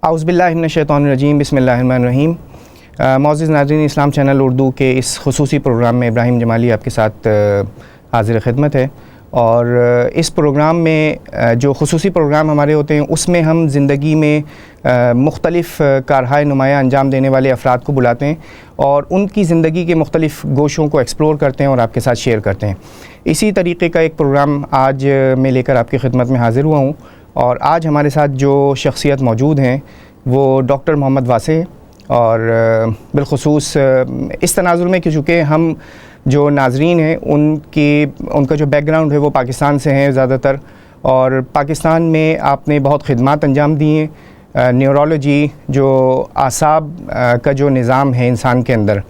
औज़ुबिल्लाहिमिनश्शैतानिर्रजीम बिस्मिल्लाहिर्रहमानिर्रहीम। मौअज़्ज़िज़ नाज़रीन, इस्लाम चैनल उर्दू के इस खुसूसी प्रोग्राम में इब्राहिम जमाली आपके साथ हाज़िर ख़िदमत है। और इस प्रोग्राम में जो खुसूसी प्रोग्राम हमारे होते हैं उसमें हम ज़िंदगी में मुख्तलिफ़ कारहाय नुमाया अंजाम देने वाले अफराद को बुलाते हैं और उनकी ज़िंदगी के मुख्तलिफ़ गोशों को एक्सप्लोर करते हैं और आपके साथ शेयर करते हैं। इसी तरीक़े का एक प्रोग्राम आज मैं लेकर आपकी खिदमत में हाज़िर हुआ हूँ। और आज हमारे साथ जो शख्सियत मौजूद हैं वो डॉक्टर मोहम्मद वासे हैं। और बिलख़ुसूस इस तनाज़ुर में कि चूँकि हम जो नाज़रीन हैं उनका जो बैकग्राउंड है वो पाकिस्तान से हैं ज़्यादातर, और पाकिस्तान में आपने बहुत ख़िदमत अंजाम दी हैं। न्यूरोलॉजी जो आसाब का जो निज़ाम है इंसान के अंदर,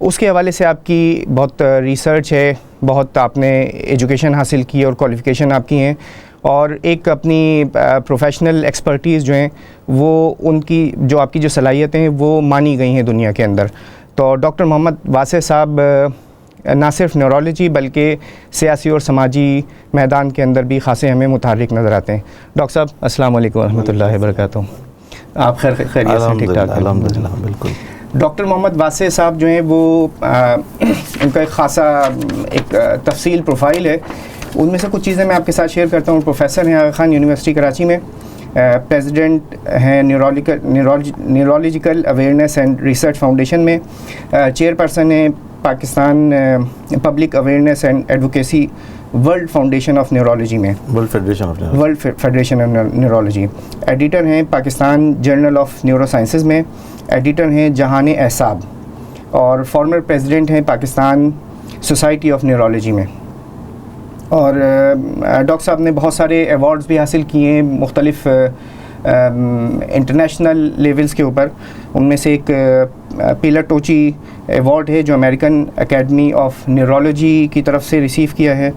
उसके हवाले से आपकी बहुत रिसर्च है, बहुत आपने एजुकेशन हासिल की और क्वालिफ़िकेशन आपकी हैं, और एक अपनी प्रोफेशनल एक्सपर्टीज़ जो हैं वो उनकी जो आपकी जो सलाहियतें हैं वो मानी गई हैं दुनिया के अंदर। तो डॉक्टर मोहम्मद वासे साहब ना सिर्फ न्यूरोलॉजी बल्कि सियासी और समाजी मैदान के अंदर भी खासे हमें मुतहर्रिक नज़र आते हैं। डॉक्टर साहब अस्सलाम वालेकुम रहमतुल्लाहि व बरकातुहू। आप खैरियत से ठीक ठाक? अल्हम्दुलिल्लाह, बिल्कुल। डॉक्टर मोहम्मद वासे साहब जो हैं वो उनका एक ख़ासा एक तफसील प्रोफाइल है, उनमें से कुछ चीज़ें मैं आपके साथ शेयर करता हूँ। प्रोफेसर हैं आगा खान यूनिवर्सिटी कराची में, प्रेसिडेंट हैं neurological awareness and research foundation में, चेयरपर्सन हैं Pakistan public awareness and advocacy world foundation of neurology में, world federation of neurology. Editor हैं Pakistan journal of neuro sciences में, एडिटर हैं जहान एहसाब, और फॉर्मर प्रेसिडेंट हैं पाकिस्तान सोसाइटी ऑफ न्यूरोलॉजी में। और डॉक्टर साहब ने बहुत सारे अवार्ड्स भी हासिल किए हैं मुख्तलिफ़ इंटरनेशनल लेवल्स के ऊपर। उनमें से एक पीलर टोची अवार्ड है जो अमेरिकन एकेडमी ऑफ न्यूरोलॉजी की तरफ से रिसीव किया है।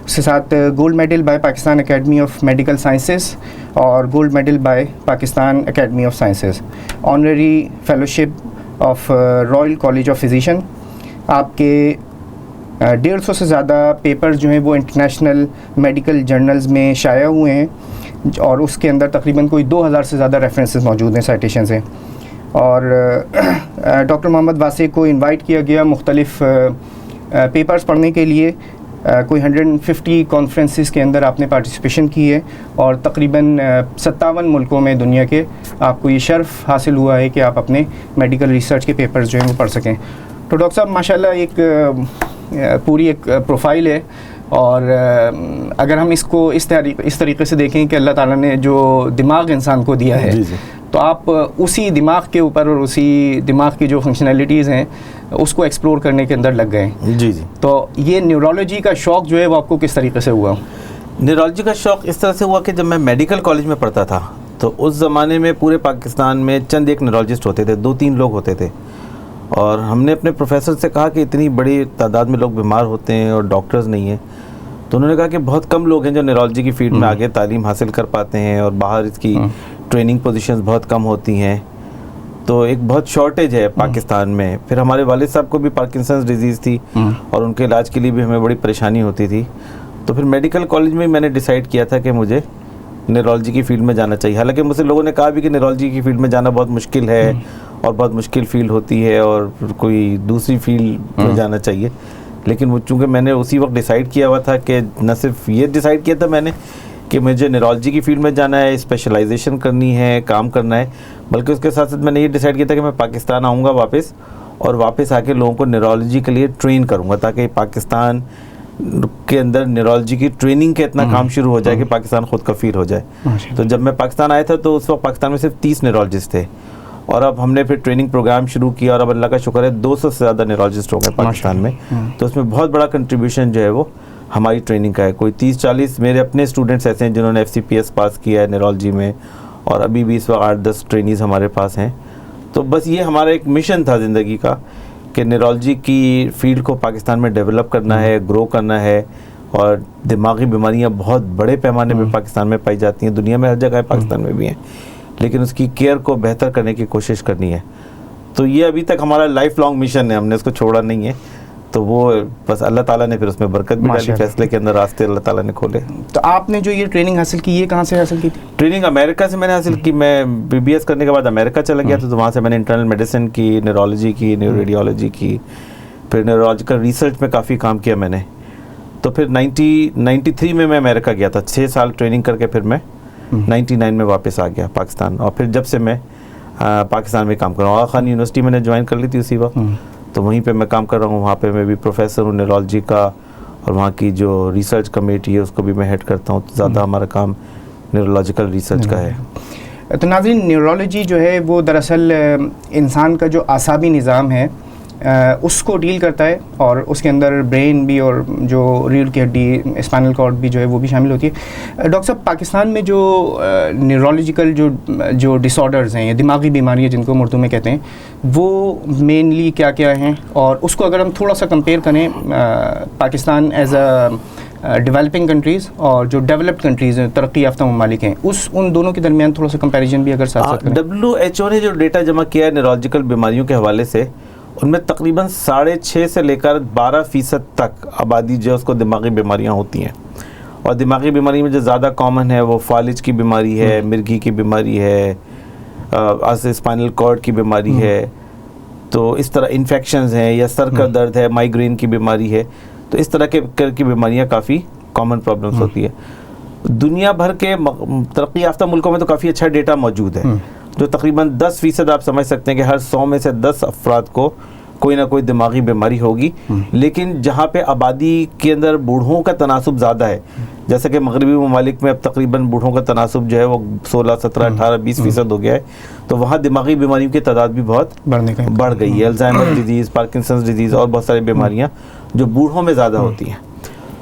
उसके साथ gold medal by Pakistan academy of medical sciences और gold medal by Pakistan academy of sciences, honorary fellowship of royal college of physician. आपके 150 से ज़्यादा पेपर्स जो हैं वो इंटरनेशनल मेडिकल जर्नल्स में शाया हुए हैं, और उसके अंदर तकरीबन कोई 2000 से ज़्यादा रेफरेंसेस मौजूद हैं, साइटेशंस हैं। और डॉक्टर मोहम्मद वासे को इनवाइट किया गया मुख्तलिफ़ पेपर्स पढ़ने के लिए। कोई 150 कॉन्फ्रेंसेस के अंदर आपने पार्टिसिपेशन की है, और तकरीबन 57 मुल्कों में दुनिया के आपको ये शर्फ हासिल हुआ है कि आप अपने मेडिकल रिसर्च के पेपर्स जो हैं वो पढ़ सकें। तो डॉक्टर साहब माशाल्लाह एक पूरी एक प्रोफाइल है, और अगर हम इसको इस तरीके से देखें कि अल्लाह ताला ने जो दिमाग इंसान को दिया है, तो आप उसी दिमाग के ऊपर और उसी दिमाग की जो फंक्शनैलिटीज़ हैं उसको एक्सप्लोर करने के अंदर लग गए। जी। तो ये न्यूरोलॉजी का शौक़ जो है वो आपको किस तरीके से हुआ? न्यूरोलॉजी का शौक़ इस तरह से हुआ कि जब मैं मेडिकल कॉलेज में पढ़ता था तो उस ज़माने में पूरे पाकिस्तान में चंद एक न्यूरोलॉजिस्ट होते थे, 2-3 लोग होते थे। और हमने अपने प्रोफेसर से कहा कि इतनी बड़ी तादाद में लोग बीमार होते हैं और डॉक्टर्स नहीं हैं, तो उन्होंने कहा कि बहुत कम लोग हैं जो न्यूरोलॉजी की फील्ड में आगे तालीम हासिल कर पाते हैं, और बाहर इसकी ट्रेनिंग पोजीशंस बहुत कम होती हैं, तो एक बहुत शॉर्टेज है पाकिस्तान में। फिर हमारे वालिद साहब को भी पार्किंसंस डिजीज़ थी और उनके इलाज के लिए भी हमें बड़ी परेशानी होती थी। तो फिर मेडिकल कॉलेज में मैंने डिसाइड किया था कि मुझे न्यूरोलॉजी की फ़ील्ड में जाना चाहिए। हालांकि मुझसे लोगों ने कहा भी कि न्यूरोलॉजी की फ़ील्ड में जाना बहुत मुश्किल है और बहुत मुश्किल फील्ड होती है और कोई दूसरी फील्ड में जाना चाहिए, लेकिन वो चूँकि मैंने उसी वक्त डिसाइड किया हुआ था कि न सिर्फ ये डिसाइड किया था मैंने कि मुझे न्यूरोलॉजी की फ़ील्ड में जाना है, स्पेशलाइजेशन करनी है, काम करना है, बल्कि उसके साथ साथ मैंने ये डिसाइड किया था कि मैं पाकिस्तान आऊँगा वापस, और वापस आके लोगों को न्यूरोलॉजी के लिए ट्रेन करूँगा, ताकि पाकिस्तान के अंदर न्यूरोलॉजी की ट्रेनिंग का इतना काम शुरू हो जाए कि पाकिस्तान खुद कफील हो जाए। तो जब मैं पाकिस्तान आया था तो उस वक्त पाकिस्तान में सिर्फ 30 न्यूरोलॉजिस्ट थे, और अब हमने फिर ट्रेनिंग प्रोग्राम शुरू किया, और अब अल्लाह का शुक्र है 200 से ज़्यादा न्यूरोलॉजिस्ट हो गए पाकिस्तान में। तो उसमें बहुत बड़ा कंट्रीब्यूशन जो है वो हमारी ट्रेनिंग का है। कोई 30-40 मेरे अपने स्टूडेंट्स ऐसे हैं जिन्होंने FCPS पास किया है न्यूरोलॉजी में, और अभी भी इस वक्त 8-10 ट्रेनीज़ हमारे पास हैं। तो बस ये हमारा एक मिशन था ज़िंदगी का कि न्यूरोलॉजी की फ़ील्ड को पाकिस्तान में डेवलप करना है, ग्रो करना है, और दिमागी बीमारियाँ बहुत बड़े पैमाने पर पाकिस्तान में पाई जाती हैं, दुनिया में हर जगह पाकिस्तान में भी हैं, लेकिन उसकी केयर को बेहतर करने की कोशिश करनी है। तो ये अभी तक हमारा लाइफ लॉन्ग मिशन है, हमने इसको छोड़ा नहीं है। तो वो बस अल्लाह ताला ने फिर उसमें बरकत भी डाली, फैसले के अंदर रास्ते अल्लाह ताला ने खोले। तो आपने जो ये ट्रेनिंग हासिल की, ये कहाँ से हासिल की थी? ट्रेनिंग अमेरिका से मैंने हासिल की। मैं BBS करने के बाद अमेरिका चला गया था, तो वहाँ से मैंने इंटरनल मेडिसिन की, न्यूरोलॉजी की, न्यूरोरेडियोलॉजी की, फिर न्यूरोलॉजिकल रिसर्च में काफ़ी काम किया मैंने। तो फिर 93 में मैं अमेरिका गया था, 6 साल ट्रेनिंग करके फिर मैं 99 में वापस आ गया पाकिस्तान। और फिर जब से मैं पाकिस्तान में काम कर रहा हूँ, आगा खान यूनिवर्सिटी मैंने ज्वाइन कर ली थी उसी वक्त, तो वहीं पे मैं काम कर रहा हूँ। वहाँ पे मैं भी प्रोफेसर हूँ न्यूरोलॉजी का, और वहाँ की जो रिसर्च कमेटी है उसको भी मैं हेड करता हूँ। तो ज़्यादा हमारा काम न्यूरोलॉजिकल रिसर्च का है। तो नाज़रीन, न्यूरोलॉजी जो है वो दरअसल इंसान का जो आसाबी निज़ाम है उसको डील करता है, और उसके अंदर ब्रेन भी और जो रीढ़ की हड्डी, स्पाइनल कॉर्ड भी जो है वो भी शामिल होती है। डॉक्टर साहब, पाकिस्तान में जो न्यूरोलॉजिकल जो डिसऑर्डर्स हैं या दिमागी बीमारियां जिनको उर्दू में कहते हैं, वो मेनली क्या क्या हैं, और उसको अगर हम थोड़ा सा कंपेयर करें Pakistan as a developing countries और जो डेवलप्ड कंट्रीज़ हैं, तरक्की याफ्ता ममालिक हैं, उन दोनों के दरमियान थोड़ा सा कंपैरिजन भी अगर साथ करें। WHO ने जो डेटा जमा किया है न्यूरोलॉजिकल बीमारियों के हवाले से, उनमें तकरीबन 6.5 से लेकर 12% तक आबादी जो है उसको दिमागी बीमारियां होती हैं। और दिमागी बीमारी में जो ज़्यादा कॉमन है वो फालिज की बीमारी है, मिर्गी की बीमारी है, स्पाइनल कॉर्ड की बीमारी है, तो इस तरह इन्फेक्शंस हैं, या सर का दर्द है, माइग्रेन की बीमारी है। तो इस तरह की बीमारियां काफ़ी कॉमन प्रॉब्लम्स होती है। दुनिया भर के तरक्की याफ्ता मुल्कों में तो काफ़ी अच्छा डेटा मौजूद है, जो तकरीबन 10% आप समझ सकते हैं कि हर 100 में से 10 अफराद को कोई ना कोई दिमागी बीमारी होगी। लेकिन जहाँ पे आबादी के अंदर बूढ़ों का तनासुब ज़्यादा है, जैसे कि मगरबी ममालिक में अब तकरीबन बूढ़ों का तनासुब जो है वो 16, 17, 18, 20% हो गया है, तो वहाँ दिमागी बीमारियों की तादाद भी बहुत बढ़ गई है। अल्जाइमर डिजीज़, पार्किंसंस डिजीज़ और बहुत सारी बीमारियाँ जो बूढ़ों में ज़्यादा होती हैं।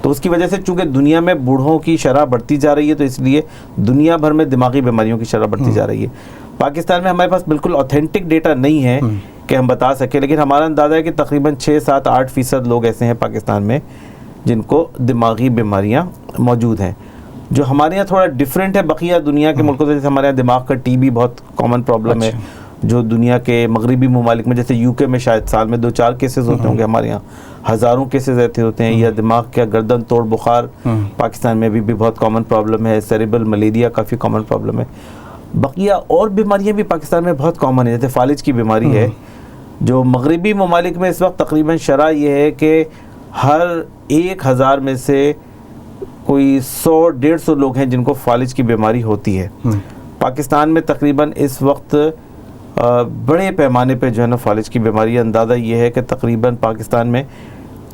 तो उसकी वजह से चूँकि दुनिया में बूढ़ों की शरह बढ़ती जा रही है, तो इसलिए दुनिया भर में दिमागी बीमारियों की शरह बढ़ती जा रही है। पाकिस्तान में हमारे पास बिल्कुल ऑथेंटिक डेटा नहीं है कि हम बता सकें, लेकिन हमारा अंदाज़ा है कि तकरीबन 6, 7, 8% लोग ऐसे हैं पाकिस्तान में जिनको दिमागी बीमारियां मौजूद हैं, जो हमारे यहाँ थोड़ा डिफरेंट है बकिया दुनिया के मुल्कों से। जैसे हमारे यहाँ दिमाग का TB बहुत कॉमन प्रॉब्लम है, जो दुनिया के मगरबी ममालिक में, जैसे UK में शायद साल में 2-4 केसेस होते होंगे, हमारे यहाँ हज़ारों केसेस ऐसे होते हैं। या दिमाग का गर्दन तोड़ बुखार पाकिस्तान में भी बहुत कॉमन प्रॉब्लम है। सेरेब्रल मलेरिया काफ़ी कॉमन प्रॉब्लम है। बकिया और बीमारियां भी पाकिस्तान में बहुत कॉमन है, जैसे फालिज की बीमारी है, जो मगरबी ममालिक में इस वक्त तकरीबन शरह ये है कि हर 1000 में से कोई 100-150 लोग हैं जिनको फालिज की बीमारी होती है। पाकिस्तान में तकरीबन इस वक्त बड़े पैमाने पे जो है ना फालिज की बीमारी, अंदाज़ा ये है कि तकरीबन पाकिस्तान में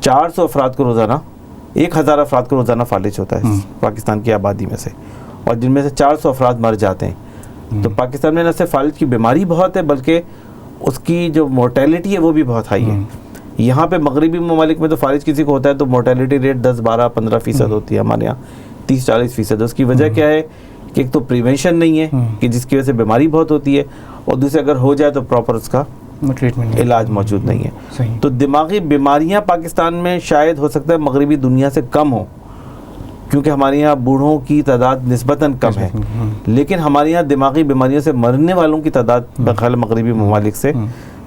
400 अफराद को रोज़ाना, 1000 अफराद को रोज़ाना फालिज होता है पाकिस्तान की आबादी में से, और जिनमें से 400 अफराद मर जाते हैं। तो पाकिस्तान में न सिर्फ फालिज की बीमारी बहुत है, बल्कि उसकी जो मोर्टेलिटी है वो भी बहुत हाई है। यहाँ पे मगरबी ममालिक में तो फालिज किसी को होता है तो मोर्टेलिटी रेट 10, 12, 15% होती है, हमारे यहाँ 30-40%। उसकी वजह क्या है कि एक तो प्रिवेंशन नहीं है कि जिसकी वजह से बीमारी बहुत होती है, और दूसरे अगर हो जाए तो प्रॉपर उसका ट्रीटमेंट, इलाज मौजूद नहीं है। तो दिमागी बीमारियाँ पाकिस्तान में शायद हो सकता है मगरबी दुनिया से कम हो, क्योंकि हमारे यहाँ बूढ़ों की तादाद निस्बतन कम है, लेकिन हमारे यहाँ दिमागी बीमारियों से मरने वालों की तादाद बग़ैर मगरबी ममालिक से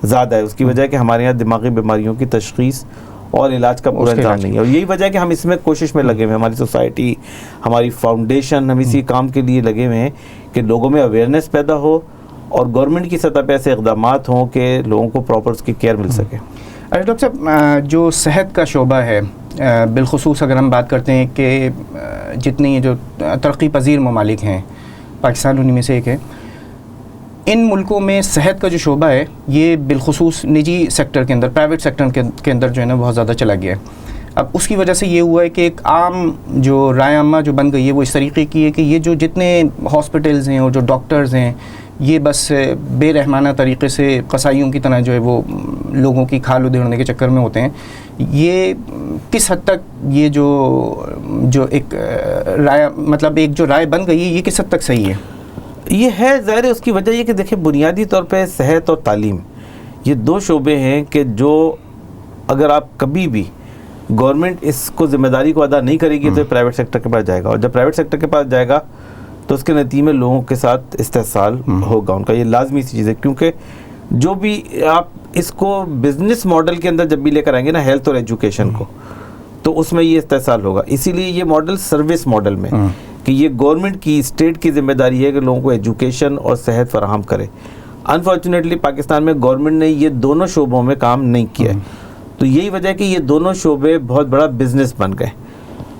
ज़्यादा है। उसकी वजह है कि हमारे यहाँ दिमागी बीमारियों की तशख़ीस और इलाज का पूरा इंतजाम नहीं है, और यही वजह है कि हम इसमें कोशिश में लगे हुए हैं। हमारी सोसाइटी, हमारी फाउंडेशन, हम इसी काम के लिए लगे हुए हैं कि लोगों में अवेयरनेस पैदा हो और गवर्नमेंट की सतह पर ऐसे इक़दाम हों कि लोगों को प्रॉपर उसकी केयर मिल सके। अरे डॉक्टर साहब, जो सेहत का शोबा है, बिलखुसूस अगर हम बात करते हैं कि जितने ये जो तरक्की पजीर ममालिक हैं, पाकिस्तान उन्हीं में से एक है, इन मुल्कों में सेहत का जो शोबा है ये बिलखुसूस निजी सेक्टर के अंदर, प्राइवेट सेक्टर के अंदर जो है ना बहुत ज़्यादा चला गया है। अब उसकी वजह से ये हुआ है कि एक आम जो राय आमा जो बन गई है वो इस तरीके की है कि ये जो जितने हॉस्पिटल्स हैं और जो डॉक्टर्स हैं, ये बस बेरहमाना तरीके से कसाईयों की तरह जो है वो लोगों की खाल उधेड़ने के चक्कर में होते हैं। ये किस हद तक ये जो एक राय, मतलब एक जो राय बन गई है, ये किस हद तक सही है? ये है ज़ाहिर है, उसकी वजह ये कि देखिए बुनियादी तौर पे सेहत और तालीम ये 2 शोबे हैं कि जो अगर आप कभी भी गवर्नमेंट इसको ज़िम्मेदारी को अदा नहीं करेगी तो प्राइवेट सेक्टर के पास जाएगा, और जब प्राइवेट सेक्टर के पास जाएगा तो उसके नतीजे में लोगों के साथ इस्तेहसाल होगा उनका। ये लाजमी सी चीज़ है, क्योंकि जो भी आप इसको बिजनेस मॉडल के अंदर जब भी लेकर आएंगे ना हेल्थ और एजुकेशन को, तो उसमें ये इस्तेसाल होगा। इसीलिए ये मॉडल सर्विस मॉडल में कि ये गवर्नमेंट की, स्टेट की जिम्मेदारी है कि लोगों को एजुकेशन और सेहत फराहम करे। अनफॉर्चुनेटली पाकिस्तान में गवर्नमेंट ने ये दोनों शोबों में काम नहीं किया है, तो यही वजह है कि ये दोनों शोबे बहुत बड़ा बिजनेस बन गए।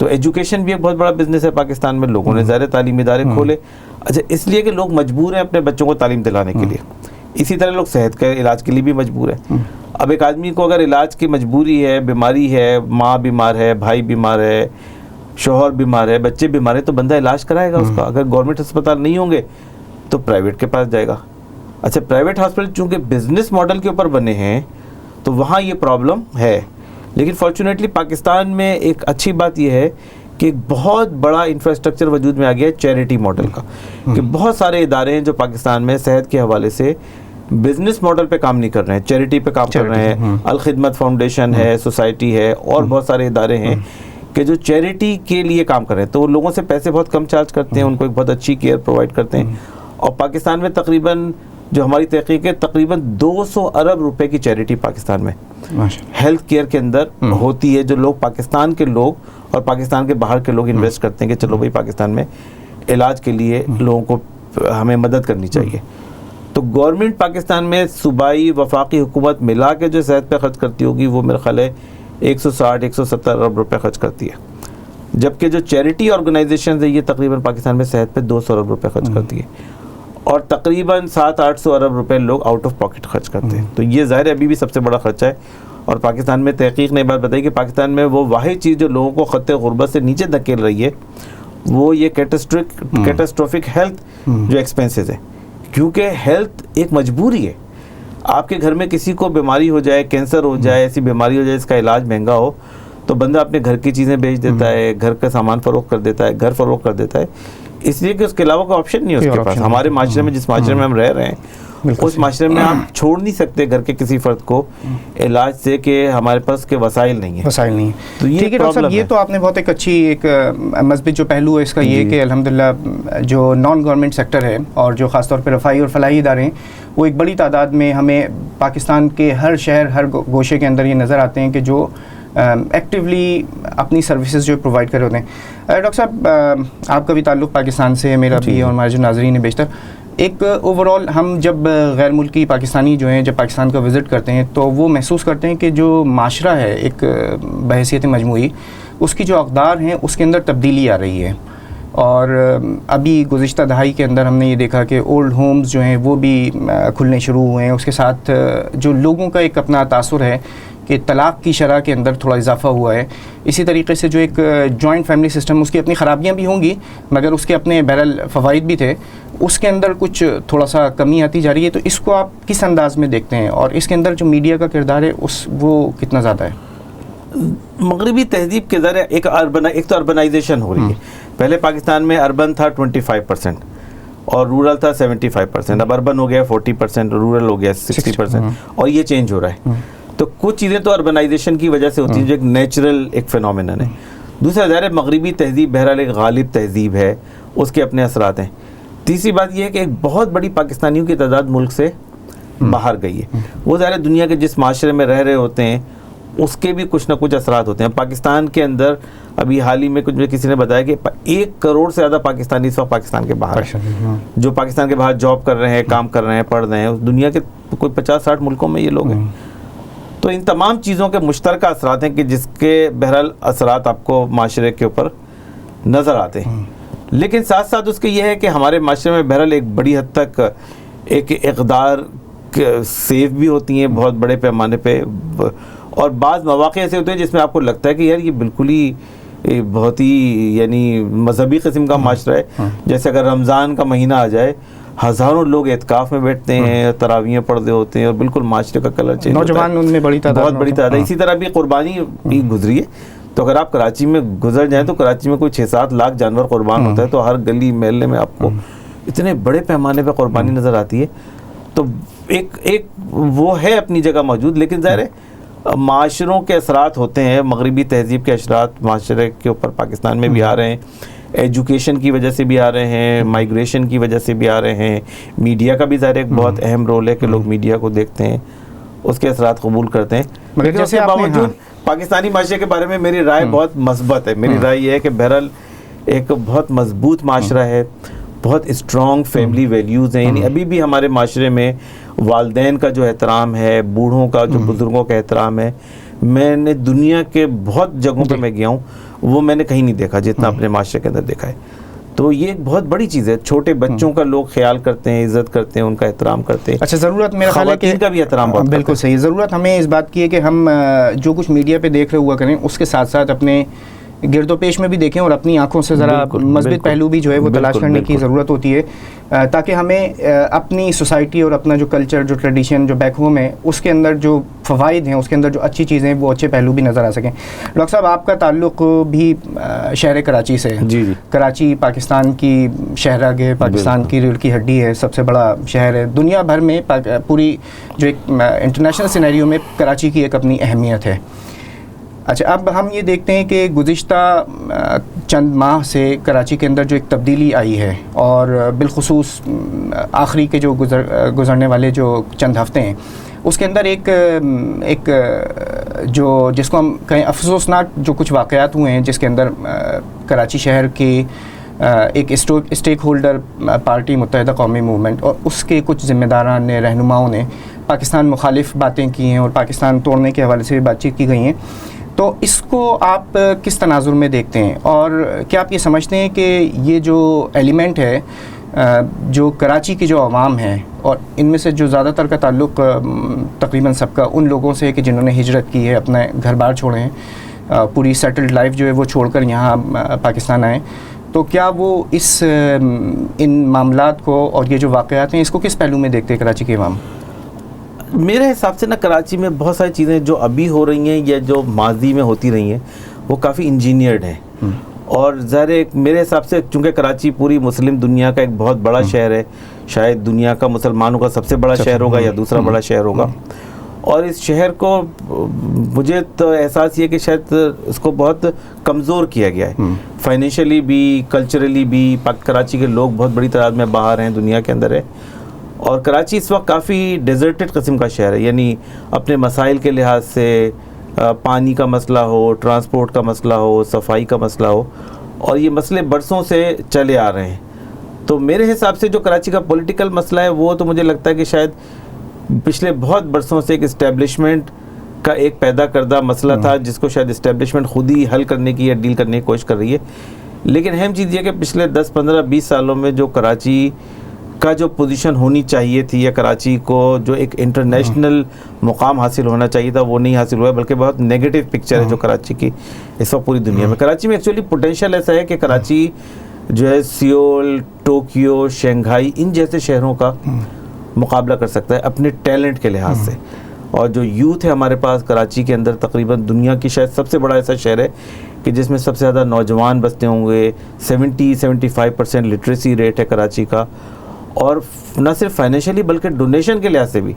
तो एजुकेशन भी एक बहुत बड़ा बिजनेस है पाकिस्तान में, लोगों ने ज़ाहिर तालीमी इदारे खोले, अच्छा इसलिए कि लोग मजबूर हैं अपने बच्चों को तालीम दिलाने के लिए। इसी तरह लोग सेहत के इलाज के लिए भी मजबूर है। अब एक आदमी को अगर इलाज की मजबूरी है, बीमारी है, माँ बीमार है, भाई बीमार है, शोहर बीमार है, बच्चे बीमार है, तो बंदा इलाज कराएगा उसका। अगर गवर्नमेंट अस्पताल नहीं होंगे तो प्राइवेट के पास जाएगा। अच्छा, प्राइवेट हॉस्पिटल चूँकि बिजनेस मॉडल के ऊपर बने हैं तो वहाँ ये प्रॉब्लम है। लेकिन फॉर्चुनेटली पाकिस्तान में एक अच्छी बात यह है कि एक बहुत बड़ा इंफ्रास्ट्रक्चर वजूद में आ गया है चैरिटी मॉडल का, कि बहुत सारे इदारे हैं जो पाकिस्तान में सेहत के हवाले से बिजनेस मॉडल पे काम नहीं कर रहे हैं, चैरिटी पे काम कर रहे हैं। अल खिदमत फाउंडेशन है, सोसाइटी है, और बहुत सारे इदारे हैं कि जो चैरिटी के लिए काम कर रहे हैं। तो वो लोगों से पैसे बहुत कम चार्ज करते हैं, उनको एक बहुत अच्छी केयर प्रोवाइड करते हैं। और पाकिस्तान में तकरीबन, जो हमारी तहकीक है, तकरीबन 200 अरब रुपए की चैरिटी पाकिस्तान में हेल्थ केयर के अंदर होती है, जो लोग पाकिस्तान के लोग और पाकिस्तान के बाहर के लोग इन्वेस्ट करते हैं कि चलो भाई पाकिस्तान में इलाज के लिए लोगों को हमें मदद करनी चाहिए। तो गवर्नमेंट पाकिस्तान में सूबाई वफाकी हुकूमत मिला के जो सेहत पे खर्च करती होगी वो मेरे ख्याल है 160-170 अरब रुपए खर्च करती है, जबकि जो चैरिटी ऑर्गेनाइजेशन है ये तकरीबन पाकिस्तान में सेहत पे 200 अरब रुपए खर्च करती है, और तकरीबन 700-800 अरब रुपए लोग आउट ऑफ पॉकेट खर्च करते हैं। तो ये ज़ाहिर है अभी भी सबसे बड़ा खर्चा है। और पाकिस्तान में तहकीक ने बात बताई कि पाकिस्तान में वो वाहिद चीज़ जो लोगों को खत्ते गुर्बत से नीचे धकेल रही है वो ये कैटास्ट्रोफिक हेल्थ जो एक्सपेंसेस है, क्योंकि हेल्थ एक मजबूरी है। आपके घर में किसी को बीमारी हो जाए, कैंसर हो जाए, ऐसी बीमारी हो जाए इसका इलाज महंगा हो, तो बंदा अपने घर की चीज़ें बेच देता है, घर का सामान फरोख्त कर देता है, घर फरोख्त कर देता है, इसलिए कि उसके अलावा कोई ऑप्शन नहीं है उसके पास। हमारे माशरे में, जिस माशरे में हम रह रहे हैं, उस माशरे में आप छोड़ नहीं सकते घर के किसी फ़र्द को इलाज से कि हमारे पास के वसाइल नहीं है। तो ये डॉक्टर साहब, ये तो आपने बहुत एक अच्छी एक मस्बत जो पहलू है इसका ये है कि अल्हम्दुलिल्लाह जो नॉन गवर्नमेंट सेक्टर है और जो ख़ासतौर पर रफ़ाई और फलाही इदारे हैं वो एक बड़ी तादाद में हमें पाकिस्तान के हर शहर, हर गोशे के अंदर ये नज़र आते हैं कि जो एक्टिवली अपनी सर्विसेज जो प्रोवाइड कर रहे होते हैं। डॉक्टर साहब, आपका भी ताल्लुक़ पाकिस्तान से, मेरा भी, और हमारे जो नाज़रीन है बेशतर, एक ओवरऑल हम जब गैर मुल्की पाकिस्तानी जो हैं जब पाकिस्तान का विज़िट करते हैं तो वो महसूस करते हैं कि जो माशरा है एक बहैसियत मजमूई, उसकी जो अक़दार हैं उसके अंदर तब्दीली आ रही है। और अभी गुज़िश्ता दहाई के अंदर हमने ये देखा कि ओल्ड होम्स जो हैं वो भी खुलने शुरू हुए हैं। उसके साथ जो लोगों का एक अपना तासुर है कि तलाक़ की शरह के अंदर थोड़ा इजाफा हुआ है। इसी तरीके से जो एक जॉइंट फैमिली सिस्टम, उसकी अपनी ख़राबियाँ भी होंगी मगर उसके अपने बहरहाल फ़वाइद भी थे, उसके अंदर कुछ थोड़ा सा कमी आती जा रही है। तो इसको आप किस अंदाज़ में देखते हैं और इसके अंदर जो मीडिया का किरदार है वो कितना ज़्यादा है? मगरबी तहजीब के ज़रिए एक तो अर्बनाइजेशन हो रही है। पहले पाकिस्तान में अर्बन था 25% और रूरल था 75%। अब अर्बन हो गया 40%, रूरल हो गया 60%, और ये चेंज हो रहा है। तो कुछ चीज़ें तो अर्बनाइजेशन की वजह से होती हैं जो एक नेचुरल एक फिनोमिनन है। दूसरा ज़ाहिर मगरबी तहजीब बहरहाल एक गालिब तहजीब है, उसके अपने असरात हैं। तीसरी बात यह है कि एक बहुत बड़ी पाकिस्तानियों की तादाद मुल्क से बाहर गई है। वो ज़ाहिर दुनिया के जिस माशरे में रह रहे होते हैं उसके भी कुछ ना कुछ असरात होते हैं। पाकिस्तान के अंदर अभी हाल ही में कुछ किसी ने बताया कि 1 करोड़ से ज़्यादा पाकिस्तानी इस वक्त पाकिस्तान के बाहर हैं, जो पाकिस्तान के बाहर जॉब कर रहे हैं, काम कर रहे हैं, पढ़ रहे हैं। दुनिया के कोई 50-60 मुल्कों में ये लोग हैं। तो इन तमाम चीज़ों के मुश्तरका असरात हैं कि जिसके बहरहाल असरात आपको माशरे के ऊपर नज़र आते हैं। लेकिन साथ साथ उसके ये है कि हमारे माशरे में बहरहाल एक बड़ी हद तक एक इक़दार सेफ भी होती हैं बहुत बड़े पैमाने पे, और बाज़ मौक़े ऐसे होते हैं जिसमें आपको लगता है कि यार ये बिल्कुल ही बहुत ही यानी मजहबी किस्म का माशरा है। जैसे अगर रमज़ान का महीना आ जाए, हज़ारों लोग एतकाफ़ में बैठते हैं, तरावियाँ पढ़ते होते हैं और बिल्कुल माशरे का कलर चेंज होता है। नौजवान उनमें बहुत बड़ी तादाद। इसी तरह भी कुर्बानी भी गुजरी है। तो अगर आप कराची में गुजर जाएँ तो कराची में कोई 6-7 लाख जानवर कुर्बान होता है। तो हर गली महल्ले में आपको इतने बड़े पैमाने पर कुर्बानी नज़र आती है। तो एक वो है अपनी जगह मौजूद, लेकिन ज़ाहिर है माशरों के असरात होते हैं। मगरबी तहजीब के असरात माशरे के ऊपर पाकिस्तान में भी आ रहे हैं। एजुकेशन की वजह से भी आ रहे हैं, माइग्रेशन की वजह से भी आ रहे हैं, मीडिया का भी ज़ाहिर एक बहुत अहम रोल है कि लोग मीडिया को देखते हैं, उसके असरात कबूल करते हैं। मगर जैसे उसके बावजूद पाकिस्तानी माशरे के बारे में मेरी राय बहुत मस्बत है। मेरी राय ये है कि बहरहाल एक बहुत मजबूत माशरा है, बहुत स्ट्रॉन्ग फैमिली वैल्यूज़ हैं। यानी अभी भी हमारे माशरे में वालदैन का जो एहतराम है, बूढ़ों का जो बुज़ुर्गों का एहतराम है, मैंने दुनिया के बहुत जगहों पे मैं गया हूँ, वो मैंने कहीं नहीं देखा जितना अपने माशरे के अंदर देखा है। तो ये एक बहुत बड़ी चीज़ है। छोटे बच्चों का लोग ख्याल करते हैं, इज़्ज़त करते हैं, उनका एहतराम करते हैं। अच्छा, ज़रूरत मेरा ख्याल है कि का भी एहतराम बहुत बिल्कुल सही। ज़रूरत हमें इस बात की है कि हम जो कुछ मीडिया पे देख रहे हुआ करें, उसके साथ साथ अपने गिरदोपेश में भी देखें और अपनी आंखों से ज़रा मज़बूत पहलू भी जो है वो तलाश करने की ज़रूरत होती है, ताकि हमें अपनी सोसाइटी और अपना जो कल्चर, जो ट्रेडिशन, जो बैक होम है, उसके अंदर जो फ़वाइद हैं, उसके अंदर जो अच्छी चीज़ें हैं, वो अच्छे पहलू भी नज़र आ सकें। डॉक्टर साहब, आपका ताल्लुक़ भी शहर कराची से है। जी। कराची पाकिस्तान की शहरग है, पाकिस्तान की रीढ़ की हड्डी है, सबसे बड़ा शहर है दुनिया भर में। पूरी जो एक इंटरनेशनल सिनेरियो में कराची की एक अपनी अहमियत है। अच्छा, अब हम ये देखते हैं कि गुज़िश्ता चंद माह से कराची के अंदर जो एक तब्दीली आई है, और बिलखुसूस आखिरी के जो गुज़रने वाले जो चंद हफ़्ते हैं, उसके अंदर एक जो जिसको हम कहें अफसोसनाक जो कुछ वाक़यात हुए हैं, जिसके अंदर कराची शहर के एक स्टेक होल्डर पार्टी मुत्तहिदा कौमी मूवमेंट और उसके कुछ ज़िम्मेदारान ने, रहनुमाओं ने पाकिस्तान मुखालिफ बातें की हैं और पाकिस्तान तोड़ने के हवाले से भी बातचीत की गई हैं। तो इसको आप किस तनाजुर में देखते हैं, और क्या आप ये समझते हैं कि ये जो एलिमेंट है, जो कराची की जो आवाम है, और इनमें से जो ज़्यादातर का ताल्लुक़ तकरीबन सबका उन लोगों से है कि जिन्होंने हिजरत की है, अपने घर बार छोड़े हैं, पूरी सेटल्ड लाइफ जो है वो छोड़कर यहाँ पाकिस्तान आए, तो क्या वो इन मामलात को और ये जो वाक़यात हैं, इसको किस पहलू में देखते हैं कराची के आवाम? मेरे हिसाब से ना कराची में बहुत सारी चीज़ें जो अभी हो रही हैं या जो माजी में होती रही हैं, वो काफ़ी इंजीनियर्ड हैं। और ज़ाहिर मेरे हिसाब से चूँकि कराची पूरी मुस्लिम दुनिया का एक बहुत बड़ा शहर है, शायद दुनिया का मुसलमानों का सबसे बड़ा शहर होगा या दूसरा बड़ा शहर होगा, और इस शहर को मुझे तो एहसास ये कि शायद इसको बहुत कमज़ोर किया गया है, फाइनेंशियली भी, कल्चरली भी। कराची के लोग बहुत बड़ी तादाद में बाहर हैं, दुनिया के अंदर है, और कराची इस वक्त काफ़ी डेजर्टेड किस्म का शहर है। यानी अपने मसाइल के लिहाज से, पानी का मसला हो, ट्रांसपोर्ट का मसला हो, सफाई का मसला हो, और ये मसले बरसों से चले आ रहे हैं। तो मेरे हिसाब से जो कराची का पॉलिटिकल मसला है, वो तो मुझे लगता है कि शायद पिछले बहुत बरसों से एक इस्टेब्लिशमेंट का एक पैदा करदा मसला था, जिसको शायद इस्टेब्लिशमेंट खुद ही हल करने की या डील करने की कोशिश कर रही है। लेकिन अहम चीज़ ये कि पिछले 10, 15, 20 सालों में जो कराची का जो पोजीशन होनी चाहिए थी, या कराची को जो एक इंटरनेशनल मुकाम हासिल होना चाहिए था, वो नहीं हासिल हुआ, बल्कि बहुत नेगेटिव पिक्चर है जो कराची की इस वक्त पूरी दुनिया में। कराची में एक्चुअली पोटेंशियल ऐसा है कि कराची जो है सियोल, टोक्यो, शंघाई, इन जैसे शहरों का मुकाबला कर सकता है अपने टैलेंट के लिहाज से। और जो यूथ है हमारे पास कराची के अंदर, तकरीबन दुनिया की शायद सबसे बड़ा ऐसा शहर है कि जिसमें सबसे ज़्यादा नौजवान बसते होंगे। 70-75% लिटरेसी रेट है कराची का, और न सिर्फ फाइनेंशियली बल्कि डोनेशन के लिहाज से भी।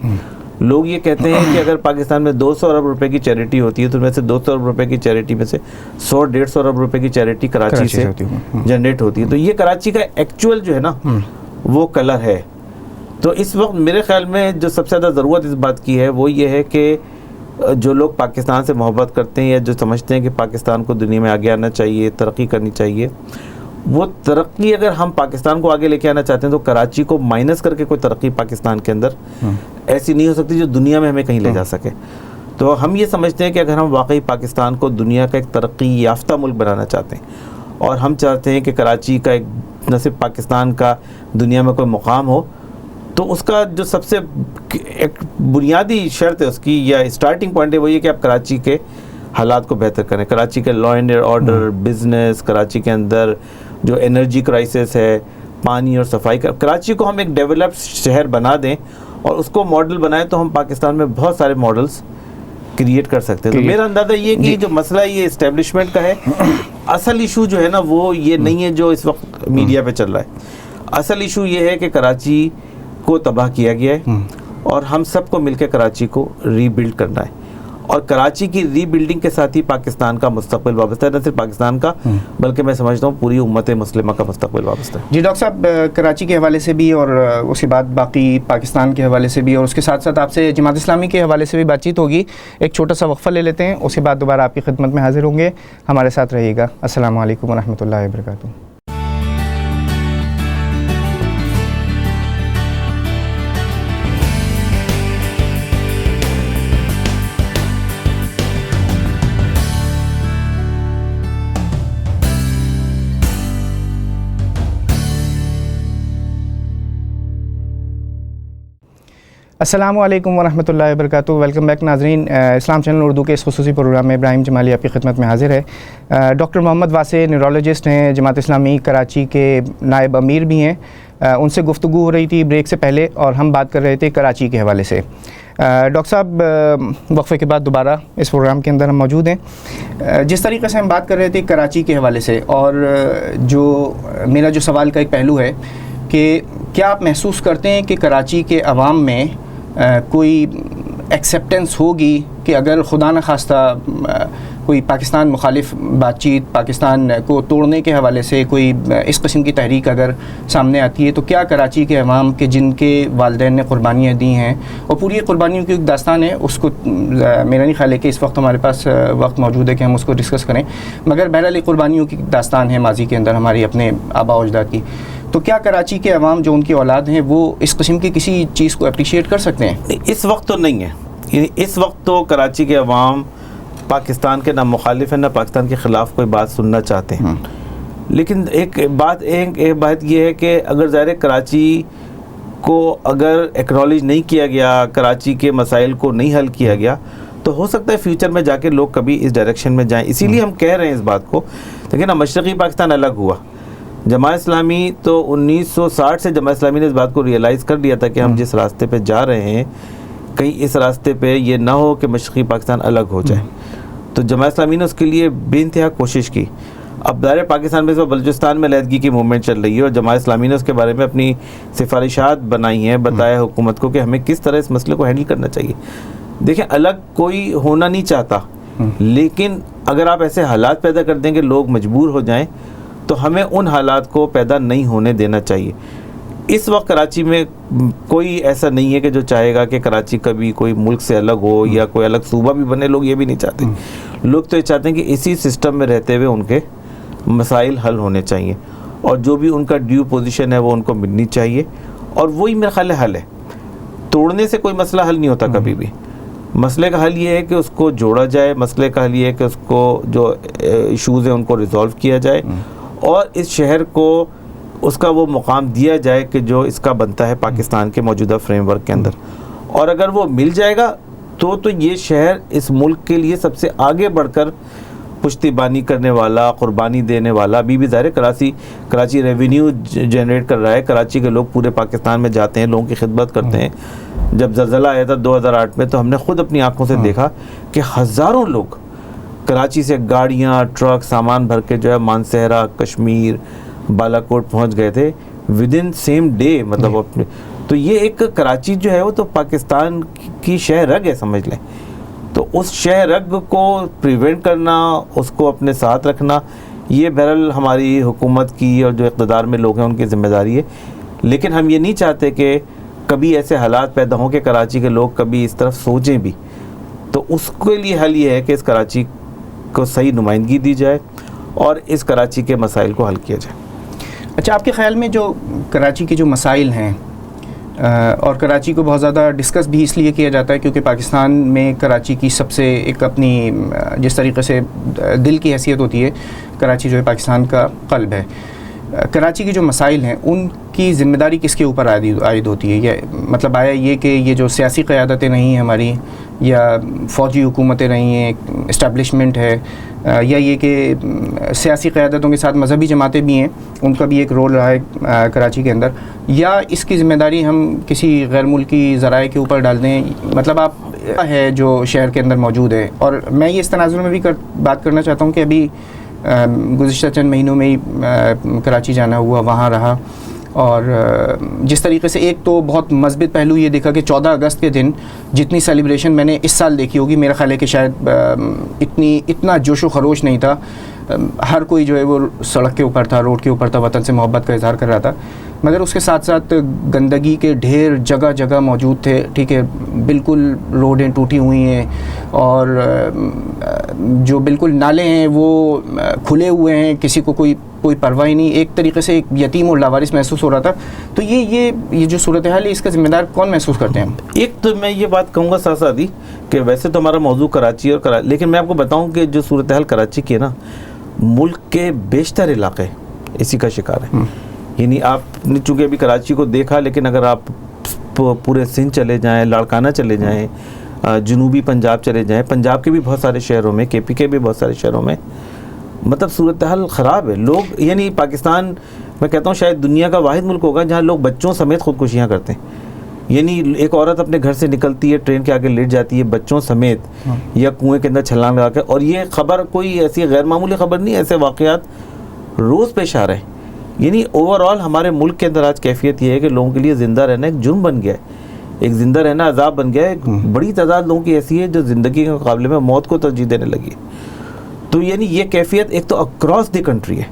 लोग ये कहते हैं कि अगर पाकिस्तान में 200 अरब रुपए की चैरिटी होती है, तो उनमें से 200 अरब रुपए की चैरिटी में से 100-150 अरब रुपए की चैरिटी कराची से जनरेट होती है। तो ये कराची का एक्चुअल जो है ना, वो कलर है। तो इस वक्त मेरे ख्याल में जो सबसे ज़्यादा ज़रूरत इस बात की है, वो ये है कि जो लोग पाकिस्तान से मोहब्बत करते हैं, या जो समझते हैं कि पाकिस्तान को दुनिया में आगे आना चाहिए, तरक्की करनी चाहिए, वो तरक्की अगर हम पाकिस्तान को आगे लेके आना चाहते हैं, तो कराची को माइनस करके कोई तरक्की पाकिस्तान के अंदर ऐसी नहीं हो सकती जो दुनिया में हमें कहीं ले जा सके। तो हम ये समझते हैं कि अगर हम वाकई पाकिस्तान को दुनिया का एक तरक्की याफ्ता मुल्क बनाना चाहते हैं, और हम चाहते हैं कि कराची का एक न सिर्फ पाकिस्तान का दुनिया में कोई मुकाम हो, तो उसका जो सबसे एक बुनियादी शर्त है उसकी, या स्टार्टिंग पॉइंट है, वो ये कि आप कराची के हालात को बेहतर करें। कराची के law and order, business, Karachi के अंदर जो एनर्जी क्राइसिस है, पानी और सफाई का, कराची को हम एक डेवलप्ड शहर बना दें और उसको मॉडल बनाएं, तो हम पाकिस्तान में बहुत सारे मॉडल्स क्रिएट कर सकते हैं। तो मेरा अंदाज़ा ये कि जो मसला ये इस्टेब्लिशमेंट का है, असल इशू जो है ना, वो ये नहीं है जो इस वक्त मीडिया पे चल रहा है। असल इशू ये है कि कराची को तबाह किया गया है, और हम सबको मिलकर कराची को रीबिल्ड करना है। और कराची की रीबिल्डिंग के साथ ही पाकिस्तान का मुस्तकबिल वाबस्ता है, न सिर्फ पाकिस्तान का बल्कि मैं समझता हूँ पूरी उम्मत मुस्लिमा का मुस्तकबिल वाबस्ता है। जी डॉक्टर साहब, कराची के हवाले से भी और उसके बाद बाकी पाकिस्तान के हवाले से भी और उसके साथ साथ आपसे जमात इस्लामी के हवाले से भी बातचीत होगी। एक छोटा सा वक्फ़ा ले लेते हैं, उसके बाद दोबारा आपकी खिदमत में हाजिर होंगे। हमारे साथ रहिएगा। अस्सलामु अलैकुम वरहमतुल्लाहि वबरकातुहू। अस्सलामु अलैकुम वरहमतुल्लाहि वबरकातुहू। वेलकम बैक नाज़रीन। इस्लाम चैनल उर्दू के इस खुसूसी प्रोग्राम में इब्राहिम जमाली आपकी खिदमत में हाजिर है। डॉक्टर मोहम्मद वासे न्यूरोलॉजिस्ट हैं, जमात इस्लामी कराची के नायब अमीर भी हैं। उनसे गुफ्तगू हो रही थी ब्रेक से पहले और हम बात कर रहे थे कराची के हवाले से। डॉक्टर साहब, वक्फ़े के बाद दोबारा इस प्रोग्राम के अंदर हम मौजूद हैं। जिस तरीके से हम बात कर रहे थे कराची के हवाले से, और जो मेरा जो सवाल का एक पहलू है कि क्या आप महसूस करते हैं कि कराची के अवाम में कोई एक्सेप्टेंस होगी कि अगर खुदा न खास्ता कोई पाकिस्तान मुखालिफ बातचीत, पाकिस्तान को तोड़ने के हवाले से कोई इस किस्म की तहरीक अगर सामने आती है, तो क्या कराची के अवाम के जिनके वालिदैन ने कुर्बानियाँ दी हैं और पूरी कुर्बानियों की एक दास्तान है, उसको मेरा नहीं ख्याल है कि इस वक्त हमारे पास वक्त मौजूद है कि हम उसको डिस्कस करें, मगर बहरहाल कुर्बानियों की दास्तान है माजी के अंदर हमारी अपने आबा अजदाद की। तो क्या कराची के अवाम जो उनकी औलाद हैं वो इस किस्म की किसी चीज़ को अप्रिशिएट कर सकते हैं? इस वक्त तो नहीं है। इस वक्त तो कराची के अवाम पाकिस्तान के ना मुखालिफ है, ना पाकिस्तान के ख़िलाफ़ कोई बात सुनना चाहते हैं। लेकिन एक बात ये है कि अगर ज़ाहिर कराची को अगर एक्नॉलेज नहीं किया गया, कराची के मसाइल को नहीं हल किया गया, तो हो सकता है फ्यूचर में जाके लोग कभी इस डायरेक्शन में जाएं। इसीलिए हम कह रहे हैं इस बात को। लेकिन ना मशरक़ी पाकिस्तान अलग हुआ, जमात इस्लामी तो 1960 से जमात इस्लामी ने इस बात को रियलाइज़ कर लिया था कि हम जिस रास्ते पे जा रहे हैं कहीं इस रास्ते पे ये ना हो कि मशरक़ी पाकिस्तान अलग हो जाए। तो जमात इस्लामी ने उसके लिए बेइंतहा कोशिश की। अब दायरे पाकिस्तान में बलूचिस्तान में अलहदगी की मूवमेंट चल रही है और जमात इस्लामी ने उसके बारे में अपनी सिफारिशात बनाई हैं, बताया हुकूमत को कि हमें किस तरह इस मसले को हैंडल करना चाहिए। देखिए, अलग कोई होना नहीं चाहता, लेकिन अगर आप ऐसे हालात पैदा कर देंगे लोग मजबूर हो जाएं, तो हमें उन हालात को पैदा नहीं होने देना चाहिए। इस वक्त कराची में कोई ऐसा नहीं है कि जो चाहेगा कि कराची कभी कोई मुल्क से अलग हो या कोई अलग सूबा भी बने। लोग ये भी नहीं चाहते। लोग तो ये चाहते हैं कि इसी सिस्टम में रहते हुए उनके मसाइल हल होने चाहिए और जो भी उनका ड्यू पोजीशन है वो उनको मिलनी चाहिए, और वही मेरा ख्याल हल है। तोड़ने से कोई मसला हल नहीं होता कभी भी। मसले का हल ये है कि उसको जोड़ा जाए, मसले का हल ये है कि उसको जो इशूज़ हैं उनको रिज़ॉल्व किया जाए और इस शहर को उसका वो मुकाम दिया जाए कि जो इसका बनता है पाकिस्तान के मौजूदा फ्रेमवर्क के अंदर। और अगर वो मिल जाएगा तो ये शहर इस मुल्क के लिए सबसे आगे बढ़कर पुश्तिबानी करने वाला, कुर्बानी देने वाला। अभी भी ज़ाहिर कराची रेवेन्यू जनरेट कर रहा है। कराची के लोग पूरे पाकिस्तान में जाते हैं, लोगों की खिदमत करते हैं। जब ज़लज़ला आया था 2008 में, तो हमने ख़ुद अपनी आँखों से देखा कि हज़ारों लोग कराची से गाड़ियाँ, ट्रक, सामान भर के जो है मानसहरा, कश्मीर, बालाकोट पहुंच गए थे विद इन सेम डे। मतलब अपने तो ये एक कराची जो है वो तो पाकिस्तान की शह रग है, समझ लें। तो उस शह रग को प्रिवेंट करना, उसको अपने साथ रखना, ये बहरहाल हमारी हुकूमत की और जो इक़्तिदार में लोग हैं उनकी ज़िम्मेदारी है। लेकिन हम ये नहीं चाहते कि कभी ऐसे हालात पैदा हों कि कराची के लोग कभी इस तरफ सोचें भी। तो उसके लिए हल ये है कि इस कराची को सही नुमाइंदगी दी जाए और इस कराची के मसाइल को हल किया जाए। अच्छा, आपके ख़्याल में जो कराची के जो मसाइल हैं और कराची को बहुत ज़्यादा डिस्कस भी इसलिए किया जाता है क्योंकि पाकिस्तान में कराची की सबसे एक अपनी जिस तरीके से दिल की हैसियत होती है, कराची जो है पाकिस्तान का क़ल्ब है। कराची के जो मसाइल हैं उनकी ज़िम्मेदारी किसके ऊपर आयद होती है? ये मतलब आया ये कि ये जो सियासी क़यादतें नहीं हैं हमारी, या फ़ौजी हुकूमतें नहीं हैं, इस्टेब्लिशमेंट है, या ये कि सियासी क़यादतों के साथ मजहबी जमातें भी हैं, उनका भी एक रोल रहा है कराची के अंदर, या इसकी ज़िम्मेदारी हम किसी गैर मुल्की ज़राए के ऊपर डाल दें? मतलब आप है जो शहर के अंदर मौजूद है। और मैं ये इस तनाज़ुर में भी बात करना चाहता हूँ कि अभी गुज़िश्ता चंद महीनों में ही कराची जाना हुआ, वहाँ रहा, और जिस तरीके से एक तो बहुत मस्बित पहलू ये देखा कि 14 अगस्त के दिन जितनी सेलिब्रेशन मैंने इस साल देखी होगी, मेरा ख्याल है कि शायद इतना जोशो खरोश नहीं था। हर कोई जो है वो सड़क के ऊपर था, रोड के ऊपर था, वतन से मोहब्बत का इजहार कर रहा था। मगर उसके साथ साथ गंदगी के ढेर जगह जगह मौजूद थे। ठीक है, बिल्कुल रोडें टूटी हुई हैं और जो बिल्कुल नाले हैं वो खुले हुए हैं, किसी को कोई परवाह ही नहीं। एक तरीके से एक यतीम और लावारिस महसूस हो रहा था। तो ये जो सूरत हाल है, इसका जिम्मेदार कौन महसूस करते हैं? एक तो मैं ये बात कहूँगा साथ साथ ही कि वैसे तो हमारा मौजू कराची और लेकिन मैं आपको बताऊँ कि जो सूरत हाल कराची की है ना, मुल्क के बेशतर इलाके इसी का शिकार है। यानी आपने चूँकि अभी कराची को देखा, लेकिन अगर आप पूरे सिंध चले जाएं, लाड़काना चले जाएं, जनूबी पंजाब चले जाएं, पंजाब के भी बहुत सारे शहरों में, केपी के भी बहुत सारे शहरों में मतलब सूरत हाल ख़राब है। लोग यानी पाकिस्तान, मैं कहता हूँ शायद दुनिया का वाहिद मुल्क होगा जहाँ लोग बच्चों समेत खुदकुशियाँ करते हैं। यानी एक औरत अपने घर से निकलती है, ट्रेन के आगे लेट जाती है बच्चों समेत, या कुएं के अंदर छलांग लगा के। और ये ख़बर कोई ऐसी गैर मामूली ख़बर नहीं, ऐसे वाक़यात रोज़ पेश आ रहे हैं। यानी ओवरऑल हमारे मुल्क के अंदर आज कैफियत ये है कि लोगों के लिए ज़िंदा रहना एक जुर्म बन गया है, एक ज़िंदा रहना अजाब बन गया है। एक बड़ी तादाद लोगों की ऐसी है जो ज़िंदगी के मुकाबले में मौत को तरजीह देने लगी है। तो यानी ये कैफियत एक तो अक्रॉस द कंट्री है।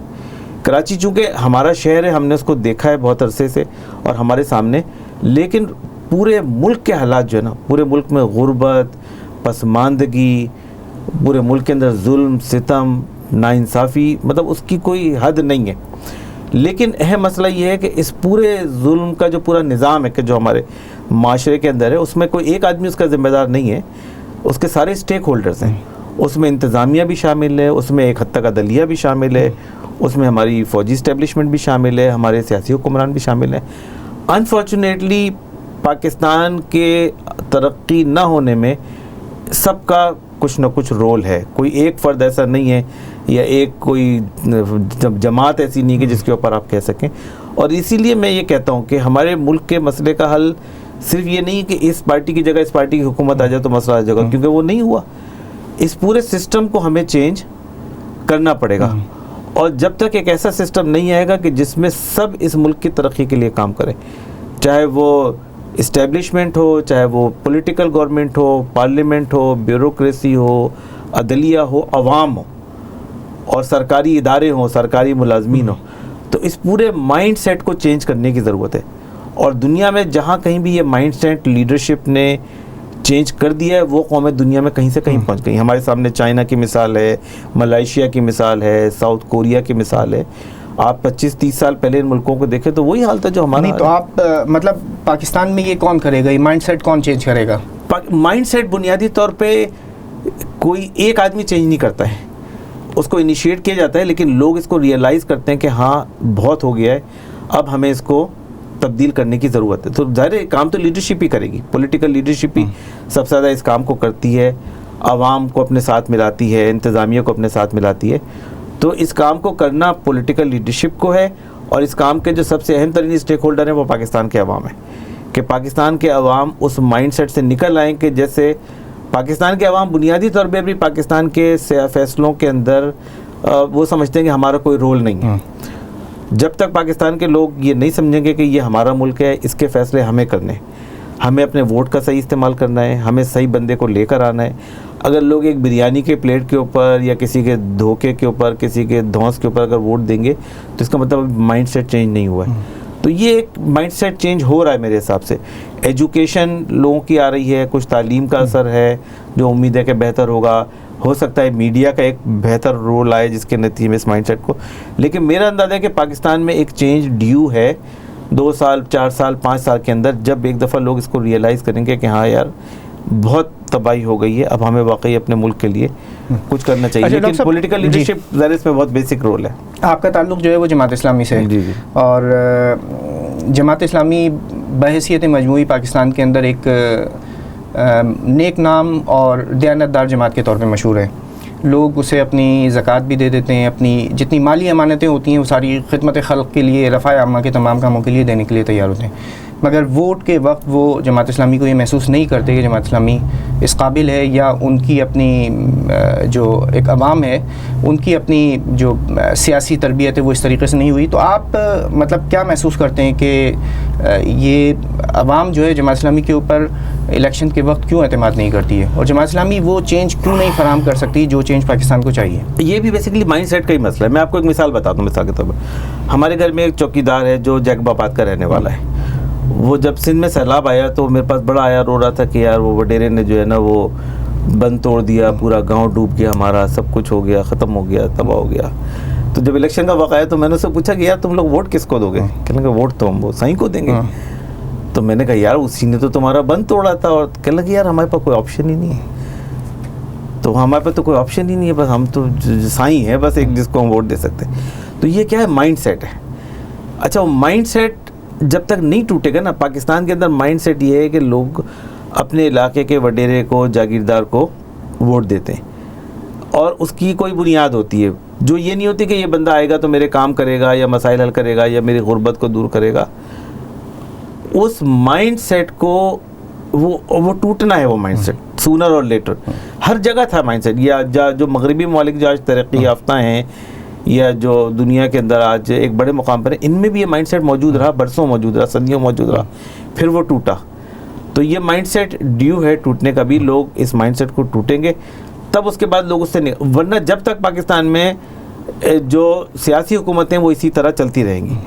कराची चूँकि हमारा शहर है, हमने उसको देखा है बहुत अरसे से और हमारे सामने, लेकिन पूरे मुल्क के हालात जो है ना, पूरे मुल्क में गुर्बत, पसमानदगी, पूरे मुल्क के अंदर जुल्म, सितम, नाइंसाफ़ी, मतलब उसकी कोई हद नहीं है। लेकिन अहम मसला ये है कि इस पूरे जुल्म का जो पूरा निज़ाम है कि जो हमारे माशरे के अंदर है, उसमें कोई एक आदमी उसका ज़िम्मेदार नहीं है, उसके सारे स्टेक होल्डर्स हैं। उसमें इंतज़ामिया भी शामिल है, उसमें एक हद तक अदलिया भी शामिल है, उसमें हमारी फ़ौजी इस्टेब्लिशमेंट भी शामिल है, हमारे सियासी हुक्मरान भी शामिल हैं। अनफॉर्चुनेटली पाकिस्तान के तरक्की न होने में सबका कुछ न कुछ रोल है। कोई एक फ़र्द ऐसा नहीं है या एक कोई जमात ऐसी नहीं है जिसके ऊपर आप कह सकें। और इसीलिए मैं ये कहता हूँ कि हमारे मुल्क के मसले का हल सिर्फ ये नहीं कि इस पार्टी की जगह इस पार्टी की हुकूमत आ जाए तो मसला आ जाएगा, क्योंकि वो नहीं हुआ। इस पूरे सिस्टम को हमें चेंज करना पड़ेगा। और जब तक एक ऐसा सिस्टम नहीं आएगा कि जिसमें सब इस मुल्क की तरक्की के लिए काम करें, चाहे वो इस्टेब्लिशमेंट हो, चाहे वो पॉलिटिकल गवर्नमेंट हो, पार्लियामेंट हो, ब्यूरोक्रेसी हो, अदलिया हो, अवाम हो और सरकारी इदारे हों, सरकारी मुलाजमीन हो, तो इस पूरे माइंड सेट को चेंज करने की ज़रूरत है। और दुनिया में जहाँ कहीं भी ये माइंड सेट लीडरशिप ने चेंज कर दिया है, वो कौमें दुनिया में कहीं से कहीं पहुँच गई। हमारे सामने चाइना की मिसाल है, मलेशिया की मिसाल है, साउथ कोरिया की मिसाल है। आप 25-30 साल पहले इन मुल्कों को देखें तो वही हाल था जो हमारा। नहीं तो आप मतलब पाकिस्तान में ये कौन करेगा, ये माइंड सेट कौन चेंज करेगा? माइंड सेट बुनियादी तौर पे कोई एक आदमी चेंज नहीं करता है, उसको इनिशिएट किया जाता है, लेकिन लोग इसको रियलाइज़ करते हैं कि हाँ बहुत हो गया है, अब हमें इसको तब्दील करने की ज़रूरत है। तो ज़ाहिर काम तो लीडरशिप ही करेगी, पॉलिटिकल लीडरशिप ही सबसे ज़्यादा इस काम को करती है, आवाम को अपने साथ मिलाती है, इंतज़ामिया को अपने साथ मिलाती है। तो इस काम को करना पॉलिटिकल लीडरशिप को है। और इस काम के जो सबसे अहम तरीन स्टेक होल्डर हैं वो पाकिस्तान के अवाम है, कि पाकिस्तान के अवाम उस माइंड सेट से निकल आएँ कि जैसे पाकिस्तान के अवाम बुनियादी तौर पर भी पाकिस्तान के फैसलों के अंदर वो समझते हैं कि हमारा कोई रोल नहीं है। जब तक पाकिस्तान के लोग ये नहीं समझेंगे कि ये हमारा मुल्क है, इसके फ़ैसले हमें करने, हमें अपने वोट का सही इस्तेमाल करना है, हमें सही बंदे को लेकर आना है। अगर लोग एक बिरयानी के प्लेट के ऊपर या किसी के धोखे के ऊपर, किसी के धौंस के ऊपर अगर वोट देंगे तो इसका मतलब माइंड सेट चेंज नहीं हुआ है। तो ये एक माइंड सेट चेंज हो रहा है मेरे हिसाब से। एजुकेशन लोगों की आ रही है, कुछ तालीम का असर है जो उम्मीद है कि बेहतर होगा, हो सकता है मीडिया का एक बेहतर रोल आए जिसके नतीजे में इस माइंड सेट को। लेकिन मेरा अंदाज़ा है कि पाकिस्तान में एक चेंज ड्यू है 2 साल, 4 साल, 5 साल के अंदर, जब एक दफ़ा लोग इसको रियलाइज़ करेंगे कि हाँ यार बहुत तबाही हो गई है, अब हमें वाकई अपने मुल्क के लिए कुछ करना चाहिए। अच्छा, लेकिन पॉलिटिकल लीडरशिप ज़रा इसमें बहुत बेसिक रोल है। आपका ताल्लुक़ जो है वो जमात इस्लामी से है। जी जी। और जमात इस्लामी बहैसियत मजमूई पाकिस्तान के अंदर एक नेक नाम और दयानतदार जमात के तौर पे मशहूर है। लोग उसे अपनी ज़कात भी दे देते हैं, अपनी जितनी माली अमानतें होती हैं वो सारी खिदमत खल्क़ के लिए, रफ़ा आम्मा के तमाम कामों के लिए देने के लिए तैयार होते हैं। मगर वोट के वक्त वो जमात इस्लामी को ये महसूस नहीं करते कि जमात इस्लामी इस काबिल है, या उनकी अपनी जो एक अवाम है उनकी अपनी जो सियासी तरबियत है वो इस तरीके से नहीं हुई। तो आप मतलब क्या महसूस करते हैं कि ये अवाम जो है जमात इस्लामी के ऊपर इलेक्शन के वक्त क्यों एतमाद नहीं करती है, और जमात इस्लामी वो चेंज क्यों नहीं फराहम कर सकती जो चेंज पाकिस्तान को चाहिए? ये भी बेसिकली माइंड सेट का ही मसला है। मैं आपको एक मिसाल बताता हूँ। मिसाल के तौर पर हमारे घर में एक चौकीदार है जो जैकबाबाद का रहने वाला है। वो जब सिंध में सैलाब आया तो मेरे पास बड़ा आया, रो रहा था कि यार वो वडेरे ने जो है ना वो बंद तोड़ दिया, पूरा गांव डूब गया, हमारा सब कुछ हो गया, ख़त्म हो गया, तबाह हो गया। तो जब इलेक्शन का वक्त आया तो मैंने उससे पूछा कि यार तुम लोग वोट किसको दोगे? कहने लगे वोट तो हम वो साईं को देंगे। तो मैंने कहा यार उसी ने तो तुम्हारा बंद तोड़ा था। और कहने लगे यार हमारे पास कोई ऑप्शन ही नहीं है, तो हमारे पास तो कोई ऑप्शन ही नहीं है, बस हम तो साईं है बस एक जिसको हम वोट दे सकते हैं। तो ये क्या है, माइंड सेट है। अच्छा, वो माइंड सेट जब तक नहीं टूटेगा ना, पाकिस्तान के अंदर माइंड सेट ये है कि लोग अपने इलाके के वडेरे को, जागीरदार को वोट देते हैं और उसकी कोई बुनियाद होती है जो ये नहीं होती कि ये बंदा आएगा तो मेरे काम करेगा या मसाइल हल करेगा या मेरी गुर्बत को दूर करेगा। उस माइंड सेट को वो टूटना है। वो माइंड सेट सूनर और लेटर हर जगह था माइंड सेट। या जो मगरबी ममालिक जो आज तरक्की याफ्ता हैं या जो दुनिया के अंदर आज एक बड़े मुकाम पर है, इनमें भी ये माइंड सेट मौजूद रहा, बरसों मौजूद रहा, सदियों मौजूद रहा, फिर वो टूटा। तो ये माइंड सेट ड्यू है टूटने का भी। लोग इस माइंड सेट को टूटेंगे तब उसके बाद लोग उससे वरना जब तक पाकिस्तान में जो सियासी हुकूमतें वो इसी तरह चलती रहेंगी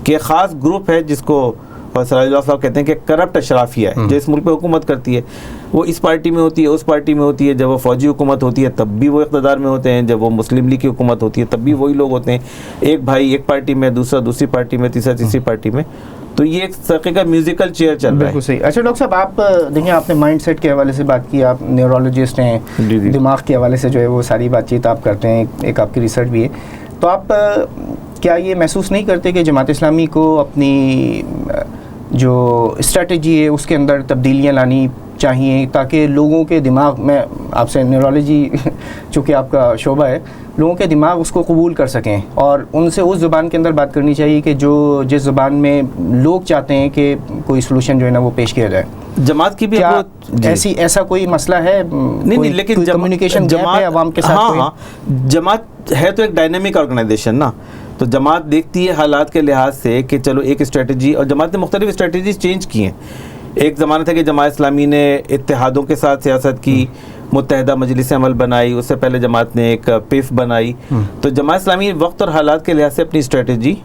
कि ख़ास ग्रुप है जिसको सराजुल्लाह साहब कहते हैं कि करप्ट अशराफिया है जो इस मुल्क पे हुकूमत करती है, वो इस पार्टी में होती है, उस पार्टी में होती है। जब वो फौजी हुकूमत होती है तब भी वो इक़्तिदार में होते हैं, जब वो मुस्लिम लीग की हुकूमत होती है तब भी वही लोग होते हैं। एक भाई एक पार्टी में, दूसरा दूसरी पार्टी में, तीसरा तीसरी पार्टी में। तो ये एक तरीके का म्यूजिकल चेयर चल रहा है। बिल्कुल सही। अच्छा डॉक्टर साहब, आप देखिए आपने माइंड सेट के हवाले से बात की, आप न्यूरोलॉजिस्ट हैं, दिमाग के हवाले से जो है वो सारी बातचीत आप करते हैं, एक आपकी रिसर्च भी है। तो आप क्या ये महसूस नहीं करते कि जमात इस्लामी को अपनी जो स्ट्रेटजी है उसके अंदर तब्दीलियाँ लानी चाहिए ताकि लोगों के दिमाग में, आपसे न्यूरोलॉजी चूँकि आपका शोबा है, लोगों के दिमाग उसको कबूल कर सकें और उनसे उस ज़ुबान के अंदर बात करनी चाहिए कि जो जिस ज़ुबान में लोग चाहते हैं कि कोई सलूशन जो है ना वो पेश किया जाए? जमात की भी ऐसा कोई मसला है? नहीं, लेकिन कम्युनिकेशन जमात है अवाम के साथ? हाँ, जमात है तो एक डायनेमिक ऑर्गेनाइजेशन ना, तो जमात देखती है हालात के लिहाज से कि चलो एक स्ट्रेटजी, और जमात ने मुख्तलिफ स्ट्रेटजीज चेंज की हैं। एक ज़माना था कि जमात इस्लामी ने इत्तेहादों के साथ सियासत की, मुत्तहिदा मजलिस अमल बनाई, उससे पहले जमात ने एक पिफ बनाई। तो जमात इस्लामी वक्त और हालात के लिहाज से अपनी स्ट्रेटजी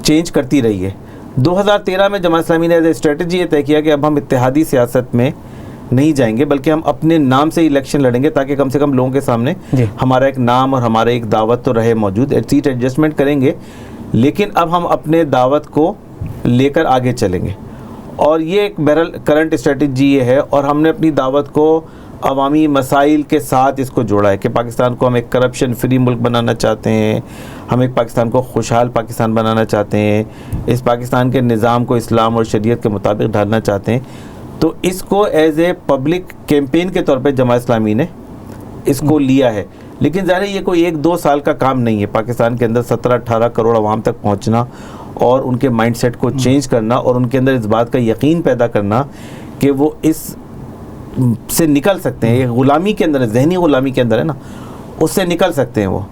चेंज करती रही है। 2013 में जमात इस्लामी ने एज ए स्ट्रेटजी ये तय किया कि अब हम इत्तेहादी सियासत में नहीं जाएंगे बल्कि हम अपने नाम से इलेक्शन लड़ेंगे ताकि कम से कम लोगों के सामने हमारा एक नाम और हमारा एक दावत तो रहे मौजूद। सीट एडजस्टमेंट करेंगे लेकिन अब हम अपने दावत को लेकर आगे चलेंगे। और ये एक बहरहाल करंट स्ट्रेटजी ये है। और हमने अपनी दावत को अवामी मसाइल के साथ इसको जोड़ा है कि पाकिस्तान को हम एक करप्शन फ्री मुल्क बनाना चाहते हैं, हम एक पाकिस्तान को खुशहाल पाकिस्तान बनाना चाहते हैं, इस पाकिस्तान के निज़ाम को इस्लाम और शरीयत के मुताबिक ढालना चाहते हैं। तो इसको एज ए पब्लिक कैंपेन के तौर पे जमात इस्लामी ने इसको लिया है। लेकिन ज़ाहिर है ये कोई 1-2 साल का काम नहीं है। पाकिस्तान के अंदर 17-18 करोड़ अवाम तक पहुँचना और उनके माइंडसेट को चेंज करना और उनके अंदर इस बात का यकीन पैदा करना कि वो इस से निकल सकते हैं, ये ग़ुलामी के अंदर है, ज़हनी ग़ुलामी के अंदर है ना, उससे निकल सकते हैं वो।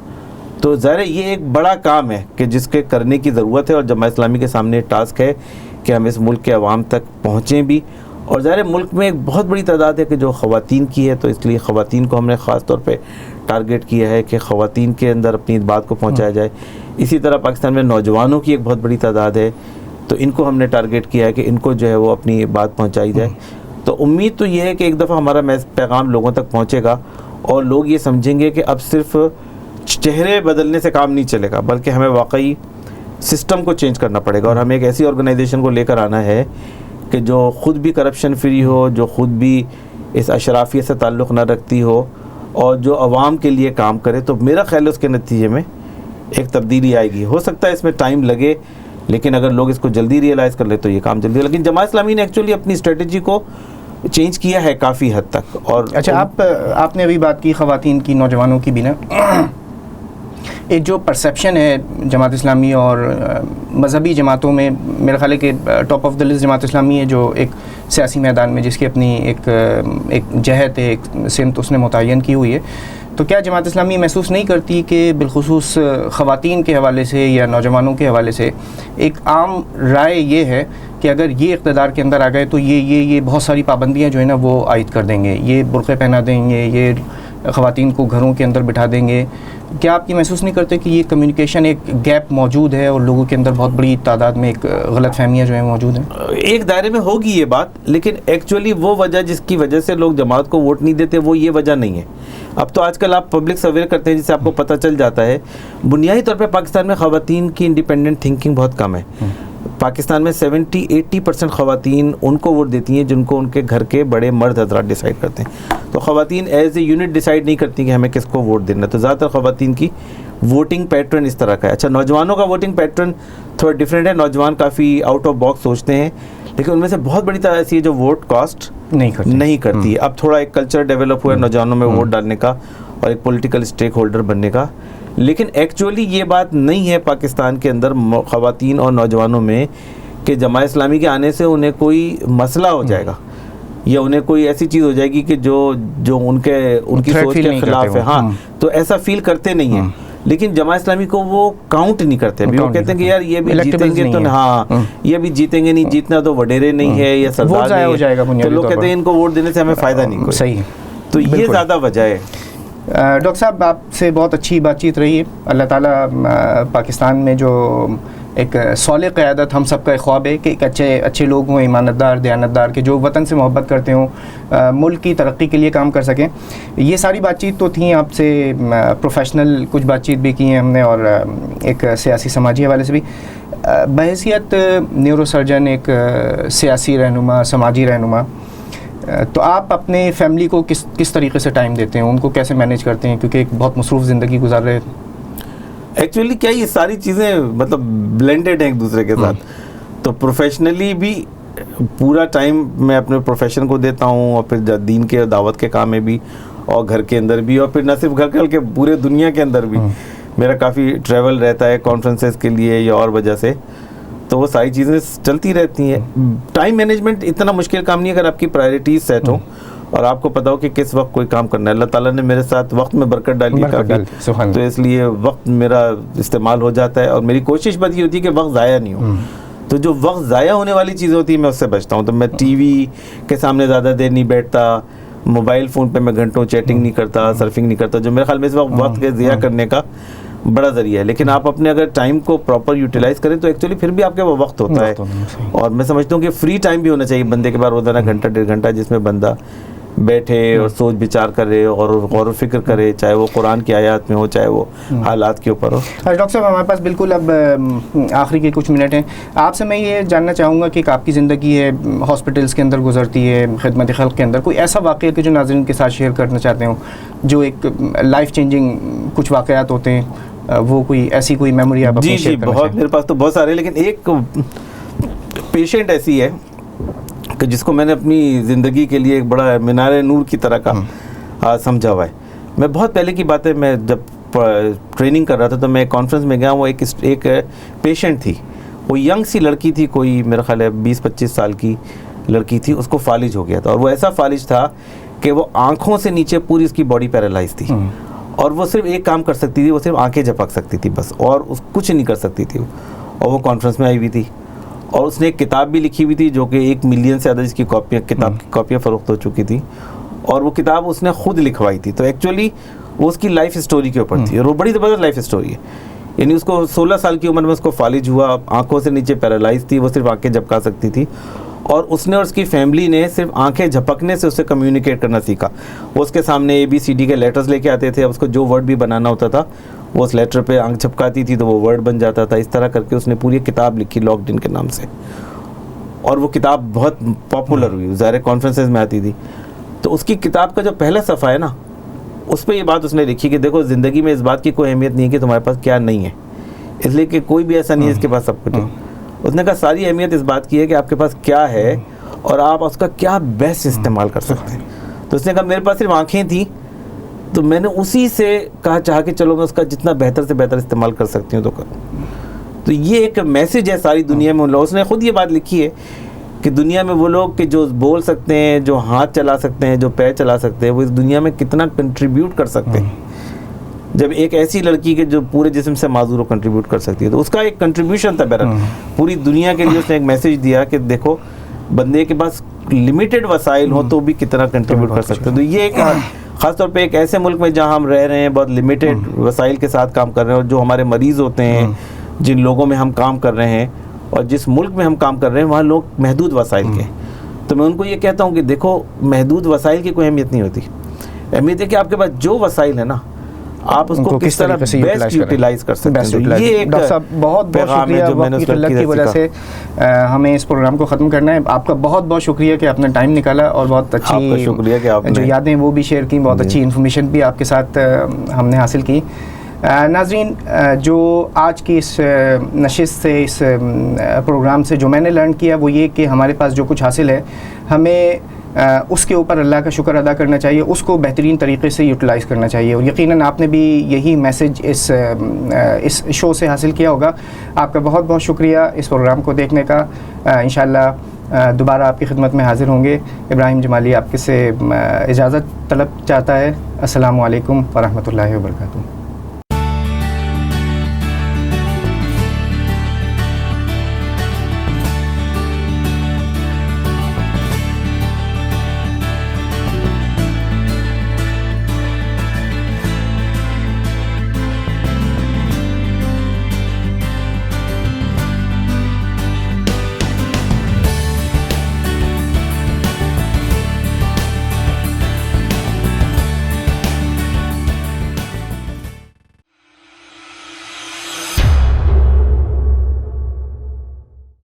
तो ज़ाहिर है ये एक बड़ा काम है कि जिसके करने की ज़रूरत है और जमात इस्लामी के सामने टास्क है कि हम इस मुल्क के अवाम तक पहुँचें भी। और ज़ाहिर है मुल्क में एक बहुत बड़ी तादाद है कि जो ख़वातीन की है, तो इसलिए ख़वातीन को हमने ख़ास तौर पे टारगेट किया है कि ख़वातीन के अंदर अपनी बात को पहुँचाया जाए। इसी तरह पाकिस्तान में नौजवानों की एक बहुत बड़ी तादाद है, तो इनको हमने टारगेट किया है कि इनको जो है वो अपनी बात पहुँचाई जाए। तो उम्मीद तो ये है कि एक दफ़ा हमारा पैगाम लोगों तक पहुँचेगा और लोग ये समझेंगे कि अब सिर्फ चेहरे बदलने से काम नहीं चलेगा बल्कि हमें वाकई सिस्टम को चेंज करना पड़ेगा। और हमें एक ऐसी ऑर्गेनाइजेशन को लेकर आना है कि जो ख़ुद भी करप्शन फ्री हो, जो ख़ुद भी इस अशराफियत से ताल्लुक़ न रखती हो और जो आवाम के लिए काम करे। तो मेरा ख्याल है उसके नतीजे में एक तब्दीली आएगी। हो सकता है इसमें टाइम लगे, लेकिन अगर लोग इसको जल्दी रियलाइज़ कर ले तो ये काम जल्दी। लेकिन जमात इस्लामी ने एक्चुअली अपनी स्ट्रेटजी को चेंज किया है काफ़ी हद तक। और अच्छा, आपने अभी बात की ख़वातीन की, नौजवानों की भी ना, एक जो परसेप्शन है जमात इस्लामी और मज़हबी जमातों में, मेरा ख्याल है कि top of the list Jamaat Islami है, जो एक सियासी मैदान में जिसकी अपनी एक जहत है, एक सिमत उसने मुतय्यन की हुई है। तो क्या जमात इस्लामी महसूस नहीं करती कि बिलखुसूस ख़वातीन के हवाले से या नौजवानों के हवाले से एक आम राय ये है कि अगर ये इक़्तिदार के अंदर आ गए तो ये बहुत सारी पाबंदियाँ जो है ना वो आयद कर देंगे, ये बुर्क़े पहना देंगे, ये ख़वातीन को घरों के अंदर बिठा देंगे? क्या आप ये महसूस नहीं करते कि ये कम्युनिकेशन एक गैप मौजूद है और लोगों के अंदर बहुत बड़ी तादाद में एक गलतफहमियाँ जो है मौजूद हैं? एक दायरे में होगी ये बात, लेकिन एक्चुअली वो वजह जिसकी वजह से लोग जमात को वोट नहीं देते वो ये वजह नहीं है। अब तो आजकल आप पब्लिक सर्वे करते हैं जिससे आपको पता चल जाता है, बुनियादी तौर पर पाकिस्तान में ख़वातीन की इंडिपेंडेंट थिंकिंग बहुत कम है। पाकिस्तान में 70-80% ख़वातीन उनको वोट देती हैं जिनको उनके घर के बड़े मर्द हज़रात डिसाइड करते हैं। तो ख़वातीन एज ए यूनिट डिसाइड नहीं करती कि हमें किसको वोट देना। तो ज़्यादातर ख़वातीन की वोटिंग पैटर्न इस तरह का है। अच्छा, नौजवानों का वोटिंग पैटर्न थोड़ा डिफरेंट है। नौजवान काफ़ी आउट ऑफ बॉक्स सोचते हैं, लेकिन उनमें से बहुत बड़ी तरह ऐसी है जो वोट कास्ट नहीं करती है। अब थोड़ा एक कल्चर डेवलप हुआ है नौजवानों में वोट डालने का और एक पॉलिटिकल स्टेक होल्डर बनने का, लेकिन एक्चुअली ये बात नहीं है पाकिस्तान के अंदर ख़वातीन और नौजवानों में कि जमात इस्लामी के आने से उन्हें कोई मसला हो जाएगा या उन्हें कोई ऐसी चीज़ हो जाएगी कि जो उनकी सोच के खिलाफ है। हाँ, तो ऐसा फील करते नहीं है। लेकिन जमात इस्लामी को वो काउंट नहीं करते। वो कहते हैं कि यार ये भी जीतेंगे तो हाँ, ये भी जीतेंगे, नहीं जीतना तो वडेरे नहीं है या सरदार नहीं हो जाएगा, तो लोग कहते हैं इनको वोट देने से हमें फ़ायदा नहीं। सही है, तो ये ज़्यादा वजह है। डॉक्टर साहब, आपसे बहुत अच्छी बातचीत रही है। अल्लाह ताला पाकिस्तान में जो एक सौले क़यादत हम सब का ख्वाब है कि एक अच्छे लोग हों, ईमानदार, दयानतदार, के जो वतन से मोहब्बत करते हों, मुल्क की तरक्की के लिए काम कर सकें। ये सारी बातचीत तो थी, आपसे प्रोफेशनल कुछ बातचीत भी की है हमने और एक सियासी समाजी हवाले से भी। बहैसियत न्यूरो सर्जन, एक सियासी रहनुमा, समाजी रहनुमा, तो आप अपने फैमिली को किस तरीके से टाइम देते हैं, उनको कैसे मैनेज करते हैं, क्योंकि एक बहुत मसरूफ़ ज़िंदगी गुजार रहे हैं? एक्चुअली क्या ये सारी चीज़ें मतलब ब्लेंडेड हैं एक दूसरे के साथ। तो प्रोफेशनली भी पूरा टाइम मैं अपने प्रोफेशन को देता हूँ और फिर दीन के दावत के काम में भी और घर के अंदर भी, और फिर न सिर्फ घर के बल्कि पूरे दुनिया के अंदर भी मेरा काफ़ी ट्रैवल रहता है कॉन्फ्रेंसेस के लिए या और वजह से। तो वो सारी चीज़ें चलती रहती हैं। टाइम मैनेजमेंट इतना मुश्किल काम नहीं है अगर आपकी प्रायोरिटीज़ सेट हो और आपको पता हो कि किस वक्त कोई काम करना है। अल्लाह ताला ने मेरे साथ वक्त में बरकत डाली है काफ़ी, तो इसलिए वक्त मेरा इस्तेमाल हो जाता है और मेरी कोशिश बस ये होती है कि वक्त ज़ाया नहीं हो। तो जो वक्त ज़ाया होने वाली चीज़ें होती है मैं उससे बचता हूँ। तो मैं टीवी के सामने ज़्यादा देर नहीं बैठता, मोबाइल फ़ोन पे मैं घंटों चैटिंग नहीं करता, सर्फिंग नहीं करता, जो मेरे ख्याल में इस वक्त के ज़िया करने का बड़ा ज़रिया है। लेकिन आप अपने अगर टाइम को प्रॉपर यूटिलाइज़ करें तो एक्चुअली फिर भी आपके वो वक्त होता है। और मैं समझता हूँ कि फ्री टाइम भी होना चाहिए बंदे के पास रोज़ाना घंटा 1.5 घंटा, जिसमें बंदा बैठे और सोच विचार करे और गौर फिक्र करे, चाहे वो कुरान की आयत में हो, चाहे वो हालात के ऊपर हो। डॉक्टर साहब, हमारे पास बिल्कुल अब आखिरी के कुछ मिनट हैं। आपसे मैं ये जानना चाहूँगा कि आपकी ज़िंदगी है हॉस्पिटल्स के अंदर गुजरती है, खिदमत खल्क़ के अंदर, कोई ऐसा वाक़या कि जो नाज़रीन के साथ शेयर करना चाहते हो, जो एक लाइफ चेंजिंग कुछ वाक़यात होते हैं, वो कोई ऐसी कोई मेमोरी आप अपनी शेयर करना चाहें? बहुत, मेरे पास तो बहुत सारे, लेकिन एक पेशेंट ऐसी है कि जिसको मैंने अपनी ज़िंदगी के लिए एक बड़ा मीनार नूर की तरह का समझा हुआ है। मैं बहुत पहले की बात है, मैं जब ट्रेनिंग कर रहा था तो मैं कॉन्फ्रेंस में गया, वो एक पेशेंट थी, वो यंग सी लड़की थी, कोई मेरा ख्याल है 20-25 साल की लड़की थी। उसको फालिज हो गया था और वो ऐसा फालिज था कि वो आँखों से नीचे पूरी उसकी बॉडी पैरालाइज थी और वो सिर्फ एक काम कर सकती थी, वो सिर्फ आंखें झपक सकती थी बस, और कुछ नहीं कर सकती थी। और वो कॉन्फ्रेंस में आई हुई थी और उसने एक किताब भी लिखी हुई थी जो कि 1 मिलियन से ज़्यादा जिसकी किताब की कॉपियाँ फ़रोख्त हो चुकी थी, और वो किताब उसने खुद लिखवाई थी। तो एक्चुअली वो उसकी लाइफ स्टोरी के ऊपर थी और वो बड़ी ज़बरदस्त लाइफ स्टोरी है। यानी उसको 16 साल की उम्र में उसको फालिज हुआ, आंखों से नीचे पैरालाइज थी, वो सिर्फ आंखें झपका सकती थी, और उसने और उसकी फैमिली ने सिर्फ आंखें झपकने से उससे कम्युनिकेट करना सीखा। वो उसके सामने ABCD के लेटर्स लेके आते थे, अब उसको जो वर्ड भी बनाना होता था वो उस लेटर पे आंख झपकाती थी तो वो वर्ड बन जाता था। इस तरह करके उसने पूरी किताब लिखी लॉक्ड इन के नाम से, और वो किताब बहुत पॉपुलर हुई, ज़ाहिर कॉन्फ्रेंसेस में आती थी। तो उसकी किताब का जो पहला सफ़ा है ना, उस पर ये बात उसने लिखी कि देखो, ज़िंदगी में इस बात की कोई अहमियत नहीं है कि तुम्हारे पास क्या नहीं है, इसलिए कि कोई भी ऐसा नहीं है इसके पास सब कुछ है। उसने कहा सारी अहमियत इस बात की है कि आपके पास क्या है और आप उसका क्या बेस्ट इस्तेमाल कर सकते हैं। तो उसने कहा मेरे पास सिर्फ आँखें थी, तो मैंने उसी से कहा चाह कि चलो मैं उसका जितना बेहतर से बेहतर इस्तेमाल कर सकती हूँ तो करूँ। तो ये एक मैसेज है सारी दुनिया में उन लोगों, उसने खुद ये बात लिखी है कि दुनिया में वो लोग कि जो बोल सकते हैं, जो हाथ चला सकते हैं, जो पैर चला सकते हैं, वो इस दुनिया में कितना कंट्रीब्यूट कर सकते हैं, जब एक ऐसी लड़की के जो पूरे जिस्म से माजूर हो कंट्रीब्यूट कर सकती है। तो उसका एक कंट्रीब्यूशन था बहरहाल पूरी दुनिया के लिए। उसने एक मैसेज दिया कि देखो बंदे के पास लिमिटेड वसाइल हो तो भी कितना कंट्रीब्यूट कर सकते हैं। तो ये एक ख़ासतौर पे एक ऐसे मुल्क में जहाँ हम रह रहे हैं, बहुत लिमिटेड वसाइल के साथ काम कर रहे हैं, और जो हमारे मरीज़ होते हैं, जिन लोगों में हम काम कर रहे हैं, और जिस मुल्क में हम काम कर रहे हैं वहाँ लोग महदूद वसाइल के। तो मैं उनको ये कहता हूँ कि देखो महदूद वसाइल की कोई अहमियत नहीं होती, अहमियत है कि आपके पास जो वसाइल है ना आप उसको किस तरह बेस्ट यूटिलाइज कर सकते हैं। ये एक डॉक्टर साहब बहुत बहुत शुक्रिया, वक्त की किल्लत की वजह से हमें इस प्रोग्राम को ख़त्म करना है। आपका बहुत बहुत शुक्रिया कि आपने टाइम निकाला और बहुत अच्छी शुक्रिया कि आपने जो यादें वो भी शेयर की, बहुत अच्छी इन्फॉर्मेशन भी आपके साथ हमने हासिल की। नाज़रीन, जो आज की इस नशिस्त से, इस प्रोग्राम से जो मैंने लर्न किया वो ये कि हमारे पास जो कुछ हासिल है हमें उसके ऊपर अल्लाह का शुक्र अदा करना चाहिए, उसको बेहतरीन तरीके से यूटिलाइज़ करना चाहिए। और यकीनन आपने भी यही मैसेज इस शो से हासिल किया होगा। आपका बहुत बहुत शुक्रिया इस प्रोग्राम को देखने का। इंशाअल्लाह दोबारा आपकी खिदमत में हाज़िर होंगे। इब्राहिम जमाली आपके से इजाज़त तलब चाहता है। अस्सलामु अलैकुम व रहमतुल्लाहि व बरकातुहू।